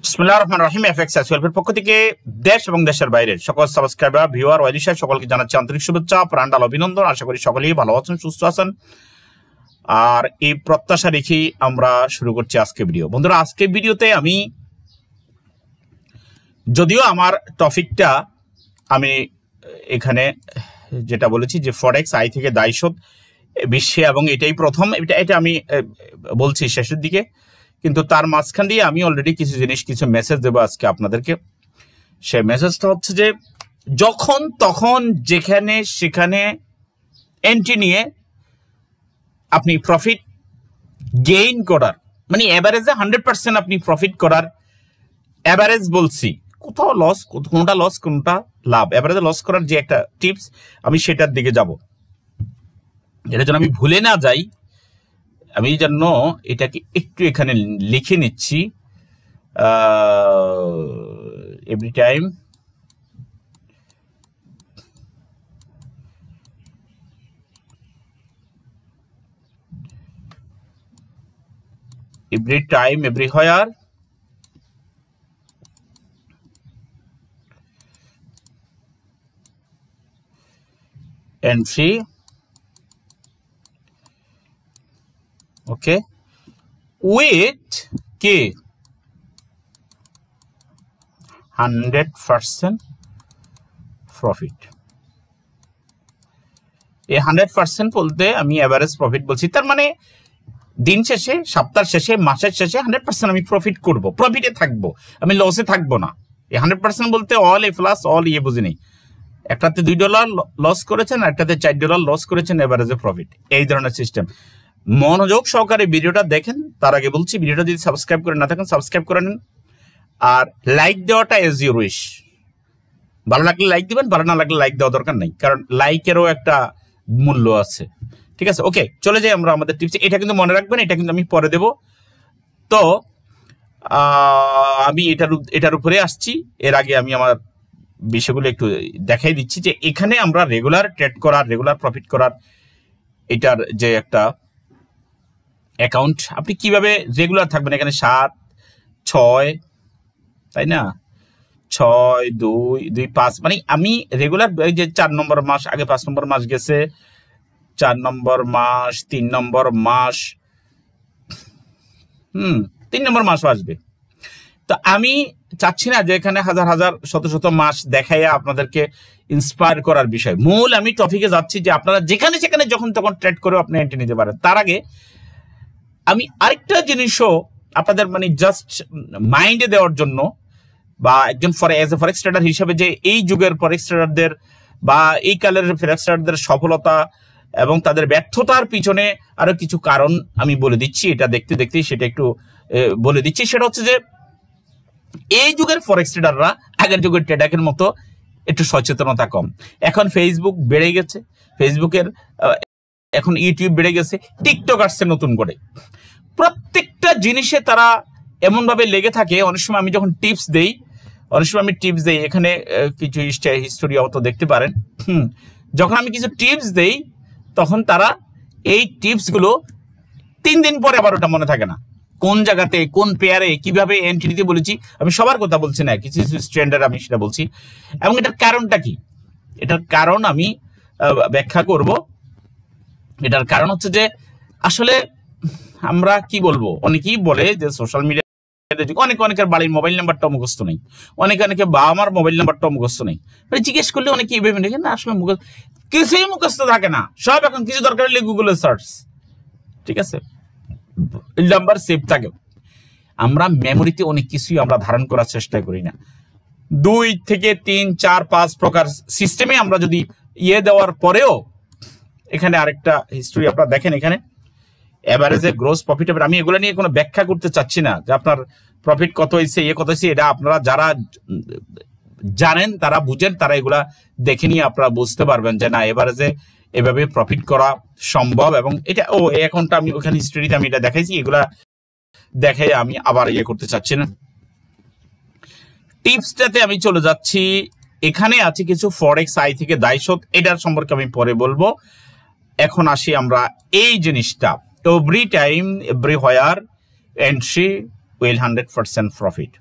বিসমিল্লাহির রহমানির রহিম। এফএক্স অ্যাসওয়েলফের পক্ষ থেকে দেশ এবং দেশের বাইরের সকল সাবস্ক্রাইবার, ভিউয়ার, ওয়াইলিশার সকলকে জানাচ্ছি আন্তরিক শুভেচ্ছা, প্রাণঢাল অভিনন্দন। আশা করি সকলেই ভালো আছেন, সুস্থ আছেন। আর এই প্রত্যাশা রেখেই আমরা শুরু করছি আজকে ভিডিও। বন্ধুরা, আজকে ভিডিওতে আমি যদিও আমার টপিকটা আমি এখানে যেটা বলেছি যে ফরেক্স আয় থেকে দায় শোধ বিশ্বে, এবং এটাই প্রথম, এটা আমি বলছি শেষের দিকে, কিন্তু তার মাঝখান দিয়ে আমি অলরেডি কিছু মেসেজ দেবো আজকে আপনাদেরকে। সেই মেসেজটা হচ্ছে যে যখন তখন যেখানে সেখানে এন্ট্রি নিয়ে আপনি প্রফিট গেইন করার, মানে অ্যাভারেজে 100% আপনি প্রফিট করার, অ্যাভারেজ বলছি, কোথাও লস, কোনটা লস কোনটা লাভ, অ্যাভারেজে লস করার যে একটা টিপস, আমি সেটার দিকে যাব। এটার জন্য আমি ভুলে না যাই, আমি এই জন্য এটাকে একটু এখানে লিখে নিচ্ছি। Every time everywhere entry, okay, with কি 100% প্রফিট। এই 100% বলতে আমি এভারেজ প্রফিট বলছি, তার মানে দিন শেষে, সপ্তাহ শেষে, মাসের শেষে 100% আমি প্রফিট করব, প্রফিটে থাকবো, আমি লসে থাকবো না। এই 100% বলতে অল এ প্লাস অল ইয়ে বুঝি নেই, একটাতে $2 লস করেছেন, একটাতে $4 লস করেছেন, এভারেজে প্রফিট, এই ধরনের সিস্টেম। মনোযোগ সহকারে ভিডিওটা দেখেন। তার আগে বলছি, ভিডিওটা যদি সাবস্ক্রাইব করে না থাকেন সাবস্ক্রাইব করে নিন, আর লাইক দেওয়াটা এজ ইউর উইশ। ভালো লাগলে লাইক দিবেন, ভালো না লাগলে লাইক দেওয়া দরকার নেই, কারণ লাইকেরও একটা মূল্য আছে। ঠিক আছে, ওকে, চলে যাই আমরা আমাদের টিপসে। এটা কিন্তু মনে রাখবেন, এটা কিন্তু আমি পরে দেব। তো আমি এটার উপরে আসছি। এর আগে আমি আমার বিষয়গুলো একটু দেখাই দিচ্ছি যে এখানে আমরা রেগুলার ট্রেড করার, রেগুলার প্রফিট করার, এটার যে একটা অ্যাকাউন্ট, আপনি কিভাবে রেগুলার থাকবেন। এখানে 7, 6, তাই না, 6, 2, 2, 5, মানে আমি রেগুলার, এই যে 4 নম্বর মাস, আগে 5 নম্বর মাস গেছে, 4 নম্বর মাস, 3 নম্বর মাস, 3 নম্বর মাসও আসবে। তো আমি চাচ্ছি না যে এখানে হাজার হাজার শত শত মাস দেখাইয়া আপনাদেরকে ইন্সপায়ার করার বিষয়। মূল আমি টপিকে যাচ্ছি যে আপনারা যেখানে সেখানে যখন তখন ট্রেড করে আপনি এন্ট্রি নিতে পারেন। তার আগে আমি আরেকটা জিনিসও আপনাদের মানে জাস্ট মাইন্ডে দেওয়ার জন্য, বা একজন ফরেক্স ট্রেডার হিসেবে, যে এই যুগের ফরেক্স ট্রেডারদের বা এই কালের ফরেক্স ট্রেডারদের সফলতা এবং তাদের ব্যর্থতার পিছনে আরো কিছু কারণ আমি বলে দিচ্ছি। এটা দেখতে দেখতেই সেটা একটু বলে দিচ্ছি। সেটা হচ্ছে যে এই যুগের ফরেক্স ট্রেডাররা আগের যুগের ট্রেডারের মতো একটু সচেতনতা কম। এখন ফেসবুক বেড়ে গেছে, ফেসবুকের এখন ইউটিউব বেড়ে গেছে, টিকটক আসছে নতুন করে। প্রত্যেকটা জিনিসে তারা এমনভাবে লেগে থাকে। অনেক সময় আমি যখন টিপস দেই, এখানে কিছু হিস্টোরি অত দেখতে পারেন। যখন আমি কিছু টিপস দেই তখন তারা এই টিপসগুলো 3 দিন পরে আবার ওটা মনে থাকে না, কোন জায়গাতে কোন পেয়ারে কিভাবে এন্ট্রি দিতে বলেছি। আমি সবার কথা বলছি না, কিছু কিছু স্ট্যান্ডার্ড আমি সেটা বলছি, এবং এটার কারণটা কি, এটার কারণ আমি ব্যাখ্যা করব। এটার কারণ হচ্ছে যে আসলে আমরা কি বলবো, অনেকেই বলে যে সোশ্যাল মিডিয়া, অনেকের বাড়ির মোবাইল নাম্বারটা মুখস্থ নেই, অনেকে বাবা মার মোবাইল নাম্বারটা মুখস্থ নেই। মানে জিজ্ঞেস করলে অনেকে এইভাবে দেখেন না, আসলে কিছুই মুখস্থ থাকে না, সব এখন কিছু দরকার হলে গুগলে সার্চ, ঠিক আছে, নাম্বার সেভ থাকে। আমরা মেমোরিতে অনেক কিছুই আমরা ধারণ করার চেষ্টা করি না। 2 থেকে 3, 4, 5 প্রকার সিস্টেমে আমরা যদি দেওয়ার পরেও, এখানে আরেকটা হিস্টোরি আপনারা দেখেন, এখানে এভারেজে গ্রোস প্রফিট, আমি এগুলো নিয়ে কোনো ব্যাখ্যা করতে চাচ্ছি না যে আপনার প্রফিট কত হয়েছে, কত হয়েছে। এটা আপনারা যারা জানেন, তারা বুঝেন, তারা এগুলা দেখে নিয়ে আপনারা বুঝতে পারবেন যে না, এভারেজে এভাবে প্রফিট করা সম্ভব। এবং এটা এই অ্যাকাউন্টটা আমি ওখানে হিস্টোরিতে আমি এটা দেখাইছি, এগুলা দেখে আমি আবার করতে চাচ্ছি না। টিপসটাতে আমি চলে যাচ্ছি। এখানে আছে কিছু ফরেক্স আয় থেকে দায় শোধ, এটার সম্পর্কে আমি পরে বলবো। এখন আসি আমরা এই জিনিসটা, every time everywhere entry will 100% profit.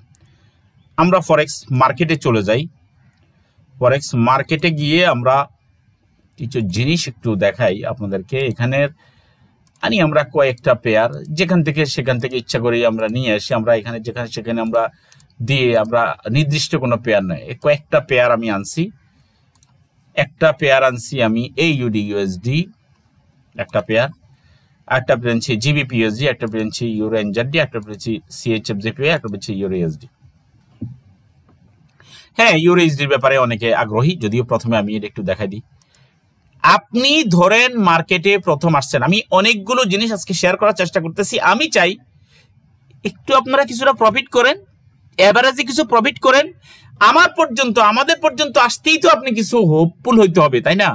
আমরা ফরেক্স মার্কেটে চলে যাই। ফরেক্স মার্কেটে গিয়ে আমরা কিছু জিনিস একটু দেখাই আপনাদেরকে। এখানের আমরা কয়েকটা পেয়ার যেখান থেকে সেখান থেকে ইচ্ছা করি আমরা নিয়ে আসি। আমরা এখানে যেখানে সেখানে আমরা দিয়ে আমরা নির্দিষ্ট কোনো পেয়ার নয়, কয়েকটা পেয়ার আমি আনছি। একটা পেয়ার আনছি আমি AUD USD একটা পেয়ার, একটা পেয়ার আনছি GBP USD, একটা পেয়ার আনছি ইউরো NZD, একটা পেয়ার আনছি CHF-JPY, একটা পেয়ার আনছি ইউরো USD। হ্যাঁ, ইউরো USD-র ব্যাপারে অনেকে আগ্রহী, যদিও প্রথমে আমি এটা একটু দেখাই দিই। আপনি ধরেন মার্কেটে প্রথম আসছেন, আমি অনেকগুলো জিনিস আজকে শেয়ার করার চেষ্টা করতেছি। আমি চাই একটু আপনারা কিছুটা প্রফিট করেন, এভারেজে কিছু প্রফিট করেন। আমাদের পর্যন্ত আসতেই তো আপনি কিছু হোপফুল হইতে হবে, তাই না?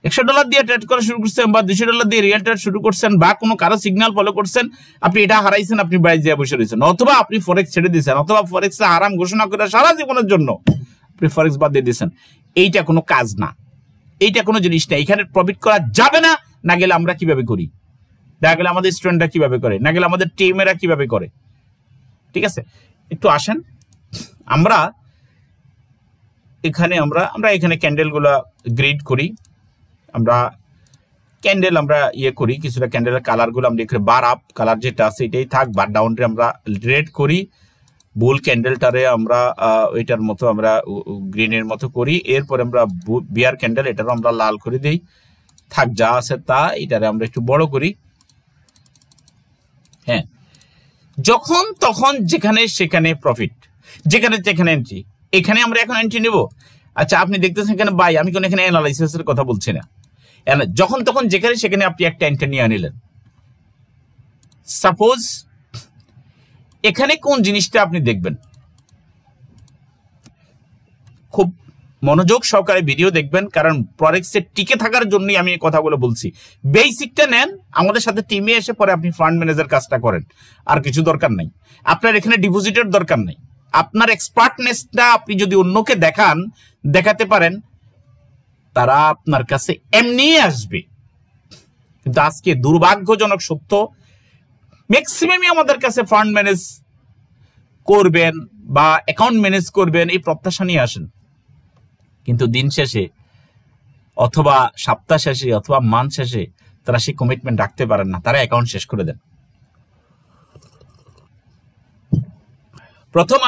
$100 দিয়ে ট্রেড করা শুরু করছেন বা $200 দিয়ে রিয়েল ট্রেড শুরু করছেন বা কোনো কারো সিগন্যাল ফলো করছেন, আপনি এটা হারাইছেন, আপনি বাইরে দিয়ে বসে রয়েছেন, অথবা আপনি ফরেক্স ছেড়ে দিয়েছেন, অথবা ফরেক্স হারাম ঘোষণা করে সারা জীবনের জন্য আপনি ফরেক্স বাদ দিয়ে দিয়েছেন। এইটা কোনো কাজ না, এইটা কোনো জিনিস না। এখানে প্রফিট করা যাবে না। না গেলে আমরা কিভাবে করি, না গেলে আমাদের স্টুডেন্টরা কিভাবে করে, না গেলে আমাদের টিমেরা কিভাবে করে। ঠিক আছে, একটু আসেন। আমরা এখানে ক্যান্ডেলগুলো গ্রিড করি। আমরা ক্যান্ডেল করি কিছুটা, ক্যান্ডেলের কালারগুলো আমরা এখানে বার আপ কালার যেটা আছে এটাই থাক, বার ডাউনরে আমরা রেড করি, বুল ক্যান্ডেলটারে আমরা ওইটার মতো আমরা গ্রিনের মতো করি। এরপরে আমরা বিয়ার ক্যান্ডেল এটারও আমরা লাল করে দিই, থাক যা আছে তা। এটারে আমরা একটু বড় করি। হ্যাঁ, যখন তখন যেখানে সেখানে প্রফিট, যেখানে যেখানে এন্ট্রি। এখানে আমরা এখন এন্ট্রি নেব। আচ্ছা, আপনি দেখতেছেন এখানে বাই, আমি কোনো এখানে অ্যানালাইসিসের কথা বলছি না। যখন তখন যেখানে সেখানে আপনি একটা এন্ট্রি নিয়ে নিলেন। সাপোজ এখানে কোন জিনিসটা আপনি দেখবেন, খুব মনোযোগ সহকারে ভিডিও দেখবেন, কারণ ফরেক্সে টিকে থাকার জন্যই আমি এই কথাগুলো বলছি। বেসিকটা নেন, আমাদের সাথে টিমে এসে পরে আপনি ফান্ড ম্যানেজার কাজটা করেন, আর কিছু দরকার নাই। আপনার এখানে ডিপোজিটের দরকার নাই। আপনার এক্সপার্টনেসটা আপনি যদি অন্যকে দেখাতে পারেন, তারা আপনার কাছে এমনি আসবে। কিন্তু আজকে দুর্ভাগ্যজনক সত্য, ম্যাক্সিমামই আমাদের কাছে ফান্ড ম্যানেজ করবেন বা অ্যাকাউন্ট ম্যানেজ করবেন এই প্রত্যাশা নিয়ে আসেন, কিন্তু দিন শেষে অথবা সপ্তাহ শেষে অথবা মান্থ শেষে তারা সেই কমিটমেন্ট রাখতে পারেন না, তারা অ্যাকাউন্ট শেষ করে দেন। প্রথম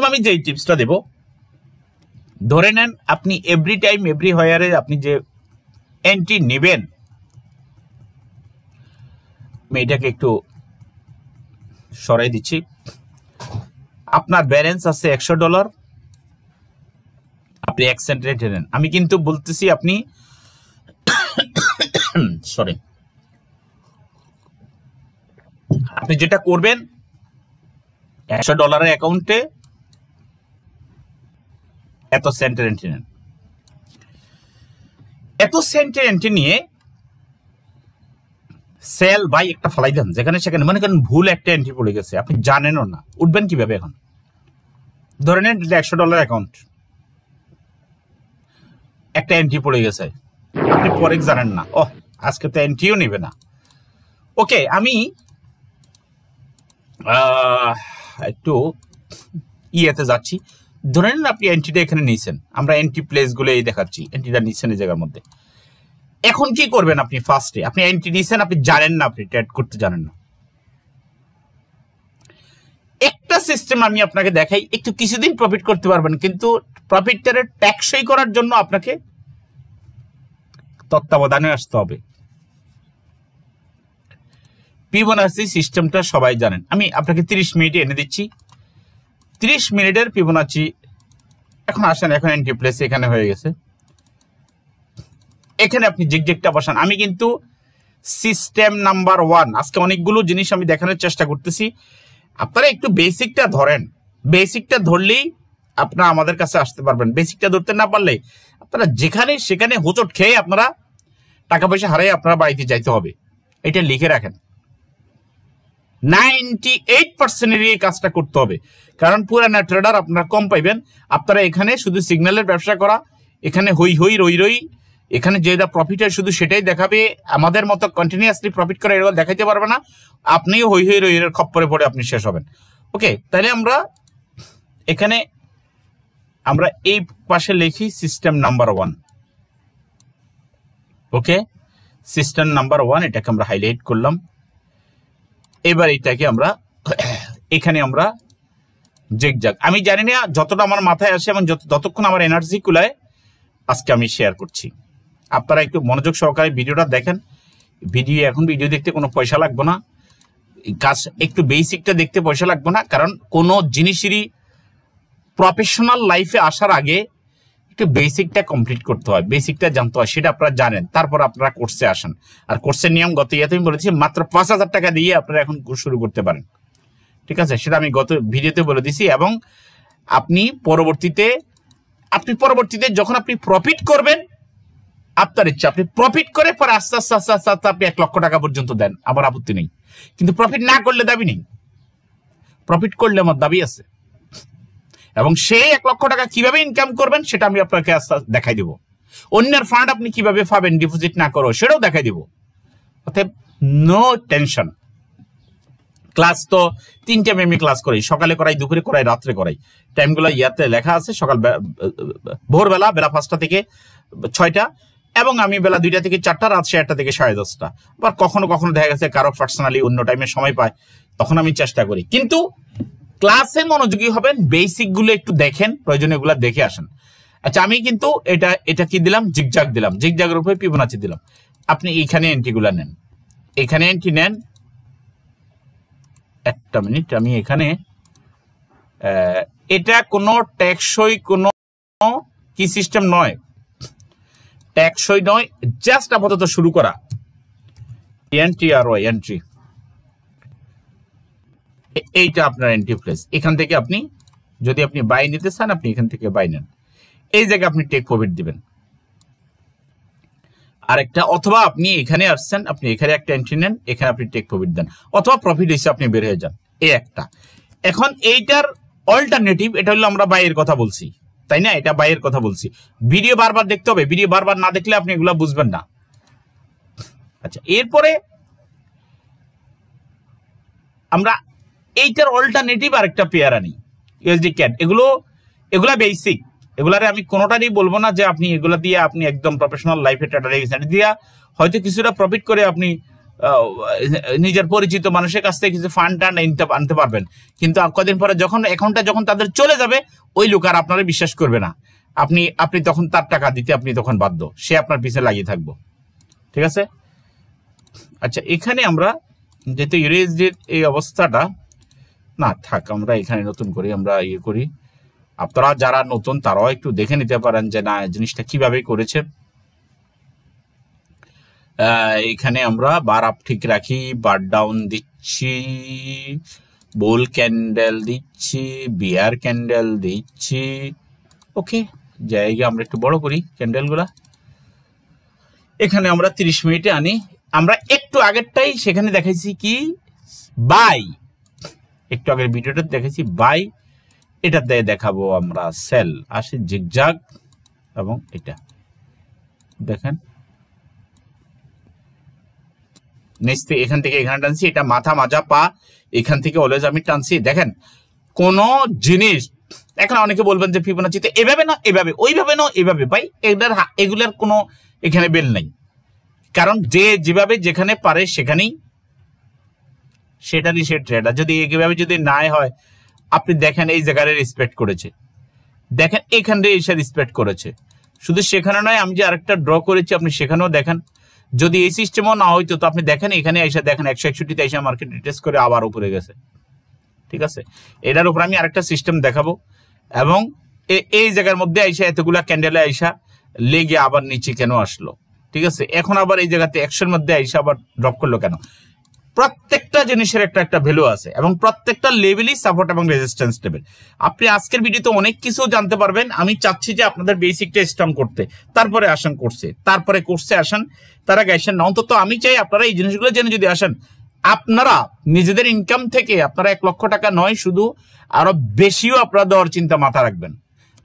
আমি যে টিপসটা দেব, ধরে নেন আপনি এভরি টাইম এভরি হোয়ারে আপনি যে এন্ট্রি নেবেন, আমি এটাকে একটু সরাই দিচ্ছি। আপনার ব্যালেন্স আছে $100, আপনি 1 সেন্ট রেটে নেন। আমি কিন্তু বলতেছি আপনি আপনি যেটা করবেন, $100 অ্যাকাউন্টে এত সেন্টের এন্ট্রি নেন। এত সেন্টের এন্ট্রি নিয়ে সেল বাই একটা ফলাই দেন যেখানে সেখানে। মনে করেন ভুল একটা এন্ট্রি পড়ে গেছে, আপনি জানেনও না, উঠবেন কিভাবে? এখন ধরে নেন $100 অ্যাকাউন্ট, একটা এন্ট্রি পড়ে গেছে, আপনি ফরেক্স জানেন না, আজকে তো এন্ট্রিও নেবে না। ওকে, আমি একটু ইয়েতে যাচ্ছি। ধরে নেন আপনি এন্ট্রিটা এখানে নিয়েছেন, আমরা এন্ট্রি প্লেসগুলো এই দেখাচ্ছি, এন্ট্রিটা নিচ্ছেন এই জায়গার মধ্যে। এখন কি করবেন? আপনি ফার্স্টে আপনি এন্ট্রি নিয়েছেন, আপনি জানেন না, আপনি ট্রেড করতে জানেন না। একটা সিস্টেম আমি আপনাকে দেখাই, একটু কিছুদিন প্রফিট করতে পারবেন, কিন্তু প্রফিটটারে ট্যাক্সই করার জন্য আপনাকে তত্ত্বাবধানে আসতে হবে। ফিবোনাচি সিস্টেমটা সবাই জানেন, আমি আপনাকে 30 মিনিটে এনে দিচ্ছি। 30 মিনিটের ফিবোনাচি। এখন আসেন, এখন এন্ট্রি প্লেস এখানে হয়ে গেছে, এখানে আপনি জিগজ্যাগটা বসান। আমি কিন্তু সিস্টেম নাম্বার 1 আজকে অনেকগুলো জিনিস আমি দেখানোর চেষ্টা করতেছি। আপনারা একটু বেসিকটা ধরেন, বেসিকটা ধরলেই আপনারা আমাদের কাছে আসতে পারবেন। বেসিকটা ধরতে না পারলে আপনারা যেখানে সেখানে হোঁচট খেয়ে আপনারা টাকা পয়সা হারিয়ে আপনারা বাড়িতে যাইতে হবে। এটা লিখে রাখেন, 98% এই কাজটা করতে হবে, কারণ পুরানা ট্রেডার আপনারা কম পাইবেন। আপনারা এখানে শুধু সিগন্যালের ব্যবসা করা, এখানে হই হই রই রই, এখানে যেটা প্রফিট হয় শুধু সেটাই দেখাবে, আমাদের মতো কন্টিনিউয়াসলি প্রফিট করে এগুলো দেখাইতে পারবে না, আপনিও হই হই রইয়ের খপ্পরে পড়ে আপনি শেষ হবেন। ওকে, তাহলে আমরা এখানে আমরা এই পাশে লিখি সিস্টেম নাম্বার 1। ওকে, সিস্টেম নাম্বার 1 এটাকে আমরা হাইলাইট করলাম। এবার এটাকে আমরা এখানে আমরা জিগজ্যাগ, আমি জানি না যতটা আমার মাথায় আসে এবং যতক্ষণ আমার এনার্জি কুলায় আজকে আমি শেয়ার করছি। আপনারা একটু মনোযোগ সহকারে ভিডিওটা দেখেন। এখন ভিডিও দেখতে কোনো পয়সা লাগবে না, কাজ একটু বেসিকটা দেখতে পয়সা লাগবে না, কারণ কোনো জিনিসেরই প্রফেশনাল লাইফে আসার আগে একটু বেসিকটা কমপ্লিট করতে হয়, বেসিকটা জানতে হয়, সেটা আপনারা জানেন, তারপর আপনারা কোর্সে আসেন। আর কোর্সের নিয়ম গত ইয়াতে আমি বলেছি মাত্র 5,000 টাকা দিয়ে আপনারা এখন শুরু করতে পারেন, ঠিক আছে? সেটা আমি গত ভিডিওতে বলে দিছি। এবং আপনি পরবর্তীতে যখন আপনি প্রফিট করবেন, আপনার ইচ্ছা, আপনি প্রফিট করে পরে আস্তে আস্তে আস্তে আস্তে আস্তে আপনি 1 লক্ষ টাকা পর্যন্ত দেন, আমার আপত্তি নেই। কিন্তু প্রফিট না করলে দাবি নেই, প্রফিট করলে আমার দাবি আছে। এবং সেই 1 লক্ষ টাকা কিভাবে ইনকাম করবেন সেটা আমি আপনাকে দেখাই দিব। অন্যের ফান্ড আপনি কিভাবে পাবেন ডিপোজিট না করো সেটাও দেখাই দিব। অতএব নো টেনশন। ক্লাস তো 3 টাইমে আমি ক্লাস করি, সকালে করাই, দুপুরে করাই, রাত্রে করাই। টাইমগুলো ইয়াতে লেখা আছে, সকাল ভোরবেলা বেলা 5টা থেকে 6টা, এবং আমি বেলা 2টা থেকে 4টা, রাত 6টা থেকে 10:30। আবার কখনো কখনো দেখা গেছে কারো পার্সোনালি অন্য টাইমে সময় পায়, তখন আমি চেষ্টা করি। কিন্তু ক্লাসে মনোযোগী হবেন, বেসিক গুলো একটু দেখেন, প্রয়োজনীয় গুলা দেখে আসেন। আচ্ছা, আমি কিন্তু এটা কি দিলাম, জিগজ্যাগ দিলাম, জিগজ্যাগের উপরে ফিবোনাচি দিলাম। আপনি এইখানে এন্ট্রি গুলা নেন, এখানে এন্ট্রি নেন। একটা মিনিট, আমি এখানে এটা কোনো টেকসই কোনো কি সিস্টেম নয়, টেকসই নয়, জাস্ট আপাতত শুরু করা। এন্ট্রি আর ওয়াই এন্ট্রি, এইটা আপনার এন্ট্রি প্লেস। এখান থেকে আপনি যদি আপনি বাই নিতে চান, আপনি এখান থেকে বাই নেন। এই জায়গায় আপনি টেক প্রফিট দিবেন আরেকটা, অথবা আপনি এখানে আসছেন, আপনি এখানে একটা এন্ট্রি নেন, এখানে আপনি টেক প্রফিট দেন, অথবা প্রফিট হিসেবে আপনি বের হয়ে যান। এই একটা। এখন এইটার অল্টারনেটিভ, এটা হলো আমরা বাইয়ের কথা বলছি, তাই না? এটা বাইয়ের কথা বলছি। ভিডিও বারবার দেখতে হবে, ভিডিও বারবার না দেখলে আপনি এগুলা বুঝবেন না। আচ্ছা, এরপরে আমরা এইটার অল্টারনেটিভ আরেকটা পেয়ার আনি, ইউএসডি ক্যাড। এগুলা বেসিক, এগুলারে আমি কোনোটারই বলবো না যে আপনি এগুলা দিয়ে আপনি একদম প্রফেশনাল লাইফে ট্রেডার হয়ে গেছেন। দিয়া হয়তো কিছুটা প্রফিট করে আপনি নিজের পরিচিত মানুষের কাছ থেকে কিছু ফান্ড আনতে পারবেন, কিন্তু কদিন পরে যখন অ্যাকাউন্টটা যখন তাদের চলে যাবে, ওই লোক আর আপনারা বিশ্বাস করবে না। আপনি তখন তার টাকা দিতে আপনি তখন বাধ্য, সে আপনার পিছনে লাগিয়ে থাকবো, ঠিক আছে? আচ্ছা, এখানে আমরা যেহেতু ইউএসডির এই অবস্থাটা না থাক, আমরা এখানে নতুন করি, আমরা ইয়ে করি। আপনারা যারা নতুন তারাও একটু দেখে নিতে পারেন যে না জিনিসটা কিভাবে করেছে। এখানে আমরা বার আপ ঠিক রাখি, বার ডাউন দিচ্ছি, বোল ক্যান্ডেল দিচ্ছি, বিয়ার ক্যান্ডেল দিচ্ছি। ওকে, জায়গা আমরা একটু বড় করি ক্যান্ডেলগুলা। এখানে আমরা 30 মিনিটে আনি। আমরা একটু আগেরটাই সেখানে দেখাইছি কি বাই, একটু আগের ভিডিওটা দেখেছি বাই, এটা দিয়ে দেখাবো আমরা সেল। আসি জিগজ্যাগ, এবং এটা দেখেন নিচে এখান থেকে এখানে টানছি, এটা মাথা মাজা পা এখান থেকে অলওয়েজ আমি টানছি। দেখেন কোন জিনিস, এখন অনেকে বলবেন যে ফিবোনাচিতে এভাবে না এভাবে, ওইভাবে না এভাবে, ভাই এগুলার কোনো এখানে বেল নাই, কারণ যে যেভাবে যেখানে পারে সেখানেই সেটারই সে ট্রেডার। যদি এইভাবে যদি না হয়, আপনি দেখেন এই জায়গায় রেসপেক্ট করেছে, দেখেন এখানে এসে রেসপেক্ট করেছে, শুধু সেখানে নয়, আমি যে আরেকটা ড্র করেছি আপনি সেখানেও দেখেন। যদি এই সিস্টেমও না হইতো তো আপনি দেখেন এখানে এসে দেখেন 161তে এসে মার্কেট রিটেস্ট করে আবার উপরে গেছে, ঠিক আছে? এটার উপর আমি আরেকটা সিস্টেম দেখাবো। এবং এই জায়গার মধ্যে আইসা এতগুলা ক্যান্ডেলে আইসা লেগে আবার নিচে কেন আসলো, ঠিক আছে? এখন আবার এই জায়গাতে 100-এর মধ্যে আইসা আবার ড্রপ করলো কেন? প্রত্যেকটা জিনিসের একটা ভ্যালু আছে, এবং প্রত্যেকটা লেভেলই সাপোর্ট এবং রেজিস্ট্যান্স লেভেল। আপনি আজকের ভিডিওতে অনেক কিছু জানতে পারবেন। আমি চাচ্ছি যে আপনাদের বেসিকটা স্ট্রং করতে, তারপরে আসেন কোর্সে, তারপরে কোর্সে আসেন, তার আগে আসেন না। অন্তত আমি চাই আপনারা এই জিনিসগুলো জেনে যদি আসেন, আপনারা নিজেদের ইনকাম থেকে আপনারা 1 লক্ষ টাকা নয়, শুধু আরো বেশিও আপনারা দেওয়ার চিন্তা মাথা রাখবেন।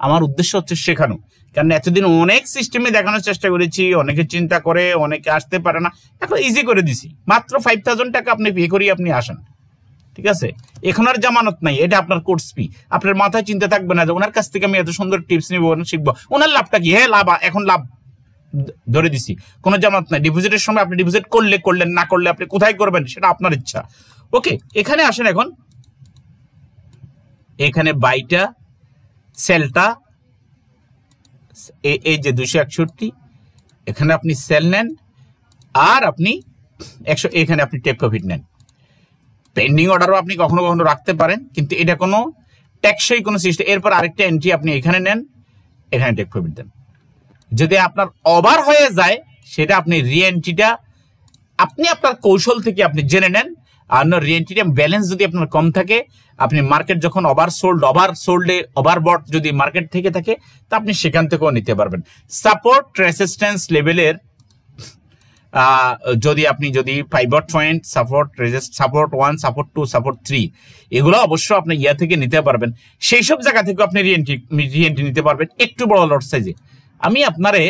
আমার উদ্দেশ্য হচ্ছে শেখানো, কারণ এতদিন অনেক সিস্টেমে দেখানোর চেষ্টা করেছি, অনেকে চিন্তা করে, অনেকে আসতে পারে না, এখন ইজি করে দিছি। মাত্র 5000 টাকা আপনি পে করিয়ে আপনি আসেন, ঠিক আছে? এখন আর জামানত নাই, এটা আপনার কোর্স ফি। আপনার মাথায় চিন্তা থাকবে না যে ওনার কাছ থেকে আমি এত সুন্দর টিপস নিব, শিখবো। ওনার লাভটা কি? হ্যাঁ লাভ, এখন লাভ ধরে দিছি, কোনো জামানত নাই। ডিপোজিটের সময় আপনি ডিপোজিট করলে করলেন, না করলে আপনি কোথায় করবেন সেটা আপনার ইচ্ছা। ওকে, এখানে আসেন। এখন এখানে বাইটা সেলটা এই যে 261, এখানে আপনি সেল নেন আর আপনি 100, এখানে আপনি টেক প্রফিট নেন। পেন্ডিং অর্ডারও আপনি কখনো কখনো রাখতে পারেন, কিন্তু এটা কোনো ট্যাক্সই কোনো সিস্টেম। এরপর আরেকটা এন্ট্রি আপনি এখানে নেন, এখানে টেক প্রফিট দেন। যদি আপনার ওভার হয়ে যায় সেটা আপনি রিএন্ট্রিটা আপনি আপনার কৌশল থেকে আপনি জেনে নেন। আর রিএন্ট্রিটা ব্যালেন্স যদি আপনার কম থাকে, আপনি মার্কেট যখন ওভার সোল্ডে ওভারবট যদি মার্কেট থেকে থাকে, তা আপনি সেখান থেকেও নিতে পারবেন। সাপোর্ট রেজিস্ট্যান্স লেভেলের যদি pivot point, support 1, support 2, support 3, এগুলো অবশ্য আপনি ইয়া থেকে নিতে পারবেন। সেই সব জায়গা থেকে আপনি রিএন্ট্রি নিতে পারবেন একটু বড় লট সাইজে। আমি আপনারে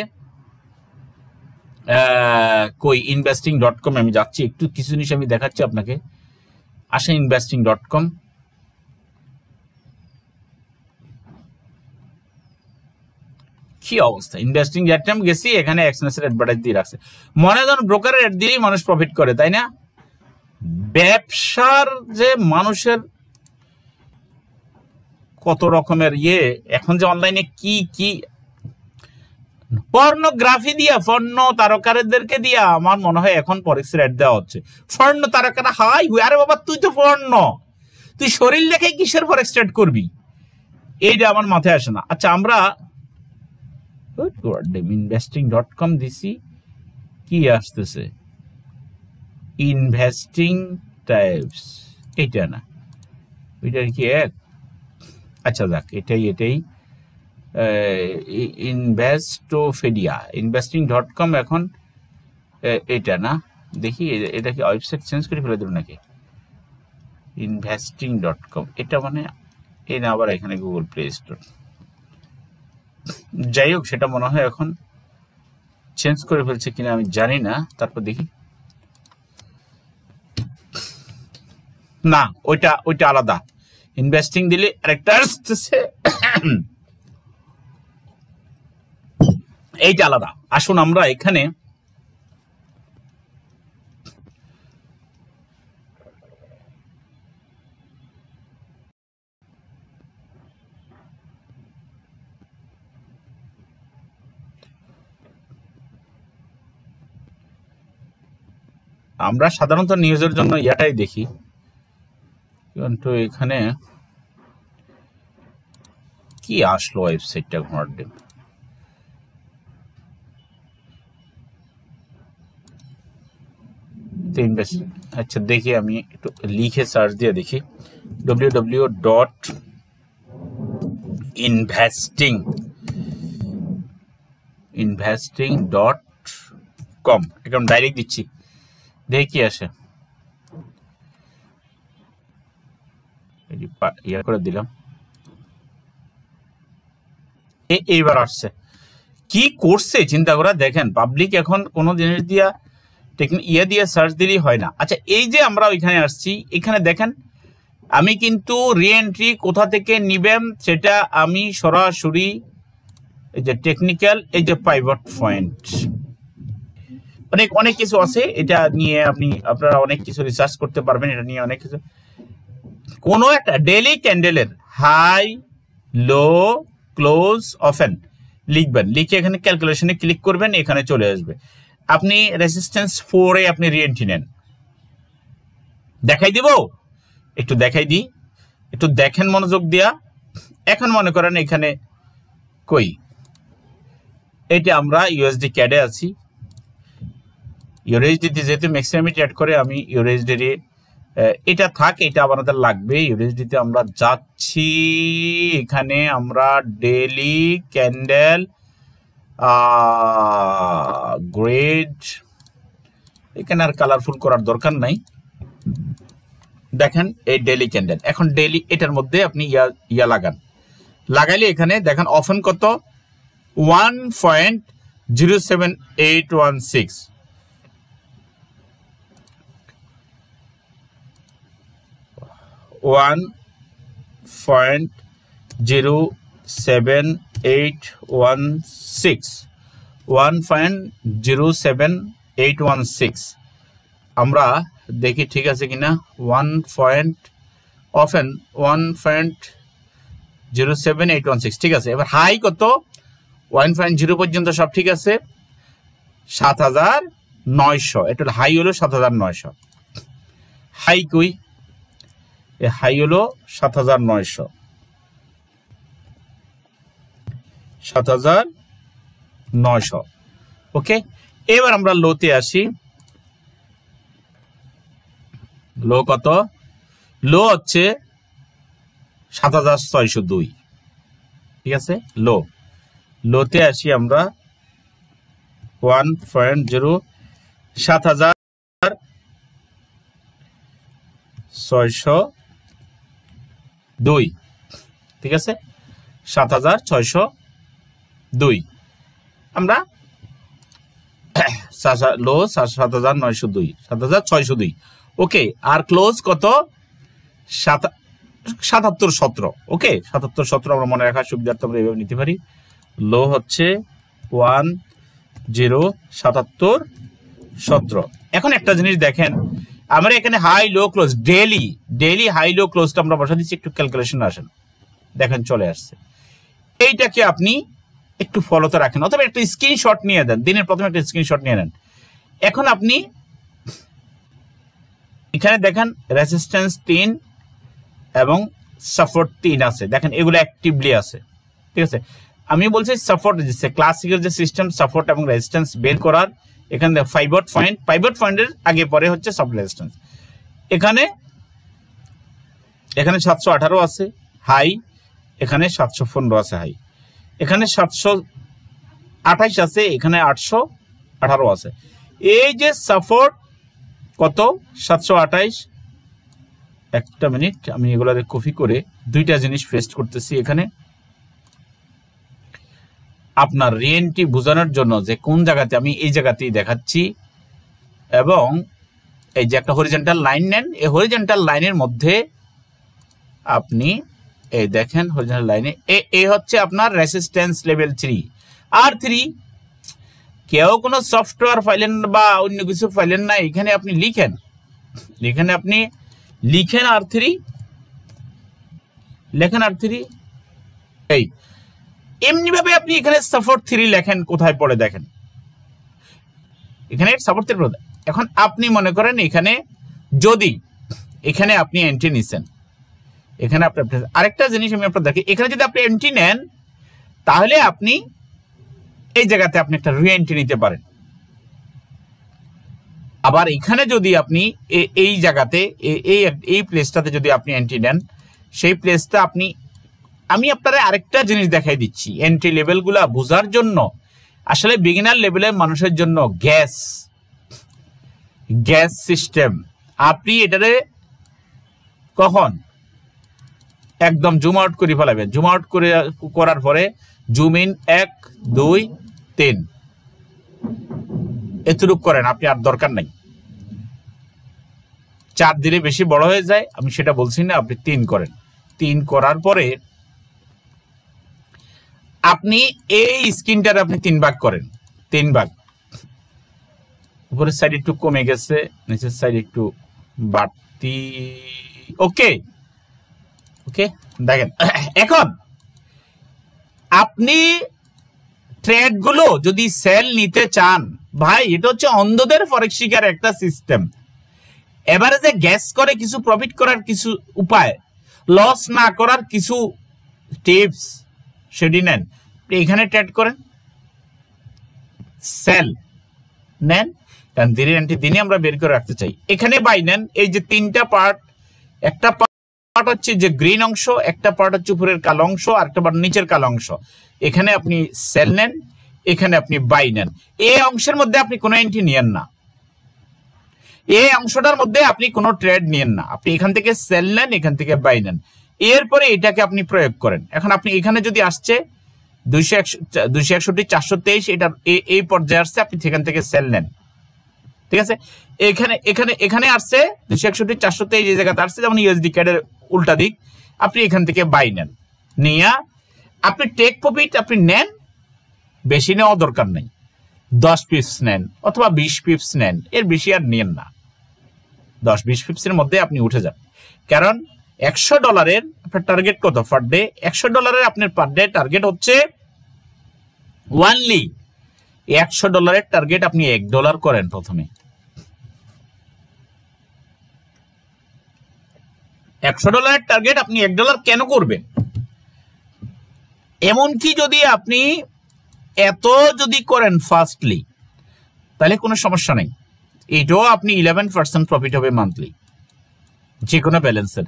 investing.com আমি যাচ্ছি, একটু কিছু জিনিস আমি দেখাচ্ছি আপনাকে। আসেন investing.com। কি অবস্থা investing.com গেছি, এখানে এক্সনেসের অ্যাডভার্টাইজ দিয়ে রাখছে। মনে ধরুন ব্রোকারের অ্যাড দিলেই মানুষ প্রফিট করে, তাই না? ব্যবসার যে মানুষের কত রকমের এখন যে অনলাইনে কি পর্নোগ্রাফি দিয়া, পর্ণ তারকারদেরকে দিয়া আমার মনে হয় এখন ফরেক্সের অ্যাড দেওয়া হচ্ছে। পর্ণ তারকারা হাই হুই, আরে বাবা তুই তো পর্ণ, তুই শরীর লেখাই কিসের ফরেক্স ট্রেড করবি? এইটা আমার মাথায় আসে না। আচ্ছা, আমরা investing.com দিছি, কি আসতেছে? ইনভেস্টিং টাইপস, এইটা না, ওইটার কি এক? আচ্ছা যাক, এটাই ইনভেস্টোফেডিয়া, investing.com এখন এটা না, দেখি এটা কি ওয়েবসাইট চেঞ্জ করে ফেলে দেব নাকি? investing.com এটা মানে এই না, আবার এখানে গুগল প্লে স্টোর। যাই হোক, সেটা মনে হয় এখন চেঞ্জ করে ফেলছে কিনা আমি জানি না। তারপর দেখি, না ওইটা আলাদা। ইনভেস্টিং দিলে আরেকটা আসতেছে, এইটা আলাদা। আসুন আমরা এখানে আমরা সাধারণত নিউজের জন্য ইয়াটাই দেখি, কিন্তু এখানে কি আসলো ওয়েবসাইটটা ঘোরার দিন। আচ্ছা দেখি, আমি একটু লিখে সার্চ দিয়ে দেখি, www.investing.com একদম ডাইরেক্ট দিচ্ছি, দেখি কি আসে। ইয়া করে দিলাম, এইবার আসছে। কি করছে চিন্তা করা, দেখেন পাবলিক এখন কোনো জিনিস দিয়া দিয়ে সার্চ দিলেই হয় না। আচ্ছা, এই যে আমরা ওইখানে আসছি, এখানে দেখেন আমি কিন্তু রিএন্ট্রি কোথা থেকে নিবেন সেটা আমি সরাসরি এই যে টেকনিক্যাল, এই যে পাইভট পয়েন্ট, অনেক কিছু আছে, এটা নিয়ে আপনারা অনেক কিছু রিসার্চ করতে পারবেন। এটা নিয়ে অনেক কিছু, কোনো একটা daily ক্যান্ডেলের high, low, close, open লিখবেন, লিখে এখানে ক্যালকুলেশনে ক্লিক করবেন, এখানে চলে আসবে। আপনি রেজিস্ট্যান্স 4-এ আপনি রিএন্ট্রি নেন। দেখাই দিব, একটু দেখাই দিই, একটু দেখেন মনোযোগ দিয়া। এখন মনে করেন এখানে এটা আমরা ইউএসডি ক্যাডে আছি, ইউএসডিতে যেহেতু ম্যাক্সিমাম ট্রেড করে, আমি ইউএসডি এটা থাক, এটা আমাদের লাগবে। ইউএসডিতে আমরা যাচ্ছি, এখানে আমরা ডেইলি ক্যান্ডেল গ্রেড, এখানে আর কালারফুল করার দরকার নাই। দেখেন এই ডেইলি ক্যান্ডেল, এখন ডেইলি এটার মধ্যে আপনি ইয়া লাগান, লাগাইলে এখানে দেখেন অফেন কত 1.07816 1.07816 আমরা দেখি ঠিক আছে কিনা 1.07816 ঠিক আছে। এবার হাই কত 1.0 পর্যন্ত সব ঠিক আছে 7900 এটা হাই হলো 7900 হাই কই হাই হলো 7900 ওকে। এবার আমরা লোতে আসি লো কত লো হচ্ছে 7602 ঠিক আছে। লোতে আসি আমরা 1.0 7602 ঠিক আছে 7602 আমরা লো 7602 ওকে। আর ক্লোজ কত 7717 ওকে 7717 আমরা মনে রাখার সুবিধার্থে আমরা এইভাবে নিতে পারি। লো হচ্ছে 1.07717। এখন একটা জিনিস দেখেন আমরা এখানে high low close daily high low ক্লোজটা আমরা বসা দিচ্ছি। একটু ক্যালকুলেশন আসেন দেখেন চলে আসছে। এইটাকে আপনি একটু ফলোতে রাখেন অথবা একটা স্ক্রিনশট নিয়ে দেন, দিনের প্রথমে একটা স্ক্রিনশট নিয়ে নেন। এখন আপনি এখানে দেখেন রেজিস্ট্যান্স 3 এবং সাপোর্ট 3 আছে, দেখেন এগুলো অ্যাক্টিভলি আছে ঠিক আছে। আমি বলছি সাপোর্ট রেজিস্ট্যান্স ক্লাসিক্যাল যে সিস্টেম সাপোর্ট এবং রেজিস্ট্যান্স বের করার, এখানে পাইভট পয়েন্টের আগে পরে হচ্ছে সাপোর্ট রেজিস্ট্যান্স। এখানে 718 আছে হাই, এখানে 715 আছে হাই, এখানে 728 আছে, এখানে 818 আছে। এই যে সাপোর্ট কত 728, একটা মিনিট আমি এগুলাতে কপি করে দুইটা জিনিস পেস্ট করতেছি এখানে আপনার রিএনটি বোঝানোর জন্য যে কোন জায়গাতে আমি এই জায়গাতেই দেখাচ্ছি। এবং এই যে একটা হরিজন্টাল লাইন নেন, এই হরিজন্টাল লাইনের মধ্যে আপনি এই দেখেন হরিজন্টাল লাইনে এই হচ্ছে আপনার রেজিস্ট্যান্স লেভেল 3 আর 3। কেউ কোনো সফটওয়্যার ফাইলেন বা অন্য কিছু ফাইলেন না, এখানে আপনি লিখেন R3 লেখেন R3 এই এমনি ভাবে আপনি এখানে সাপোর্ট 3 লেখেন কোথায় পড়ে দেখেন এখানে সাপোর্ট 3। এখন আপনি মনে করেন এখানে যদি এখানে আপনি এন্ট্রি নিছেন, এখানে আপনি আরেকটা জিনিস আমি আপনাদের দেখি, এখানে যদি আপনি এন্ট্রি নেন তাহলে আপনি এই জায়গাতে আপনি একটা রি-এন্ট্রি নিতে পারেন। আবার এখানে যদি আপনি এই জায়গাতে এই প্লেসটাতে যদি আপনি এন্ট্রি নেন, সেই প্লেসটা আমি আপনারা আরেকটা জিনিস দেখাই দিচ্ছি এন্ট্রি লেভেলগুলা বোঝার জন্য। আসলে বিগিনার লেভেলের মানুষের জন্য গ্যাস সিস্টেম আপনি এটারে কখন একদম জুম আউট করে ফেলাবেন। জুম আউট করার পরে জুম ইন 1 2 3 এতটুকু করেন, আপনি আর দরকার নাই। 4 দিলে বেশি বড় হয়ে যায়, আমি সেটা বলছি না, আপনি 3 করেন। 3 করার পরে আপনি এই স্ক্রিনটার আপনি 3 ভাগ করেন, 3 ভাগ। উপরের সাইড একটু কমে গেছে, নিচের সাইড একটু বাড়তি। ওকে দেখেন এখন আপনি ট্রেড গুলো যদি সেল নিতে চান, ভাই এটা হচ্ছে অন্ধদের ফরেক্স শিকার একটা সিস্টেম। এবারে যে গ্যাস করে কিছু প্রফিট করার কিছু উপায়, লস না করার কিছু টিপস সেটি নেন। এখানে ট্রেড করেন, সেল নেন, কারণ দিনে আমরা বের করে রাখতে চাই। এখানে বাই নেন, এই যে 3টা পার্ট, একটা পার্ট হচ্ছে যে গ্রিন অংশ, একটা পার্ট হচ্ছে উপরের কালো অংশ, আর একটা পার্ট নিচের কালো অংশ। এখানে আপনি সেল নেন, এখানে আপনি বাই নেন। এই অংশের মধ্যে আপনি কোনো এন্ট্রি নিয়েন না, এই অংশটার মধ্যে আপনি কোনো ট্রেড নিয়েন না। আপনি এখান থেকে সেল নেন, এখান থেকে বাই নেন। এরপরে এটাকে আপনি প্রয়োগ করেন। এখন আপনি এখানে যদি আসছে 261 423, এটা এই পর্যায়ে আসছে, আপনি সেখান থেকে সেল নেন। ঠিক আছে, এখানে আসছে 261 423, এই জায়গাতে আসছে, যেমন ইউএসডি ক্যাডের উল্টা দিক, আপনি এখান থেকে বাই নেন, নিয়ে আপনি টেক প্রফিট আপনি নেন, বেশি নেওয়া দরকার নেই, 10 পিপস নেন অথবা 20 পিপস নেন, এর বেশি আর নেন না, 10-20 পিপসের মধ্যে আপনি উঠে যান। কারণ $100 আপনার টার্গেট কত পার ডে? $100 আপনার পার ডে টার্গেট হচ্ছে ওয়ানলি $100 টার্গেট আপনি $1 করেন প্রথমে। $100 টার্গেট আপনি $1 কেন করবেন? এমনকি যদি আপনি এত যদি করেন ফার্স্টলি, তাহলে কোনো সমস্যা নেই, এটাও আপনি 11% প্রফিট হবে মান্থলি, যে কোনো ব্যালেন্সের।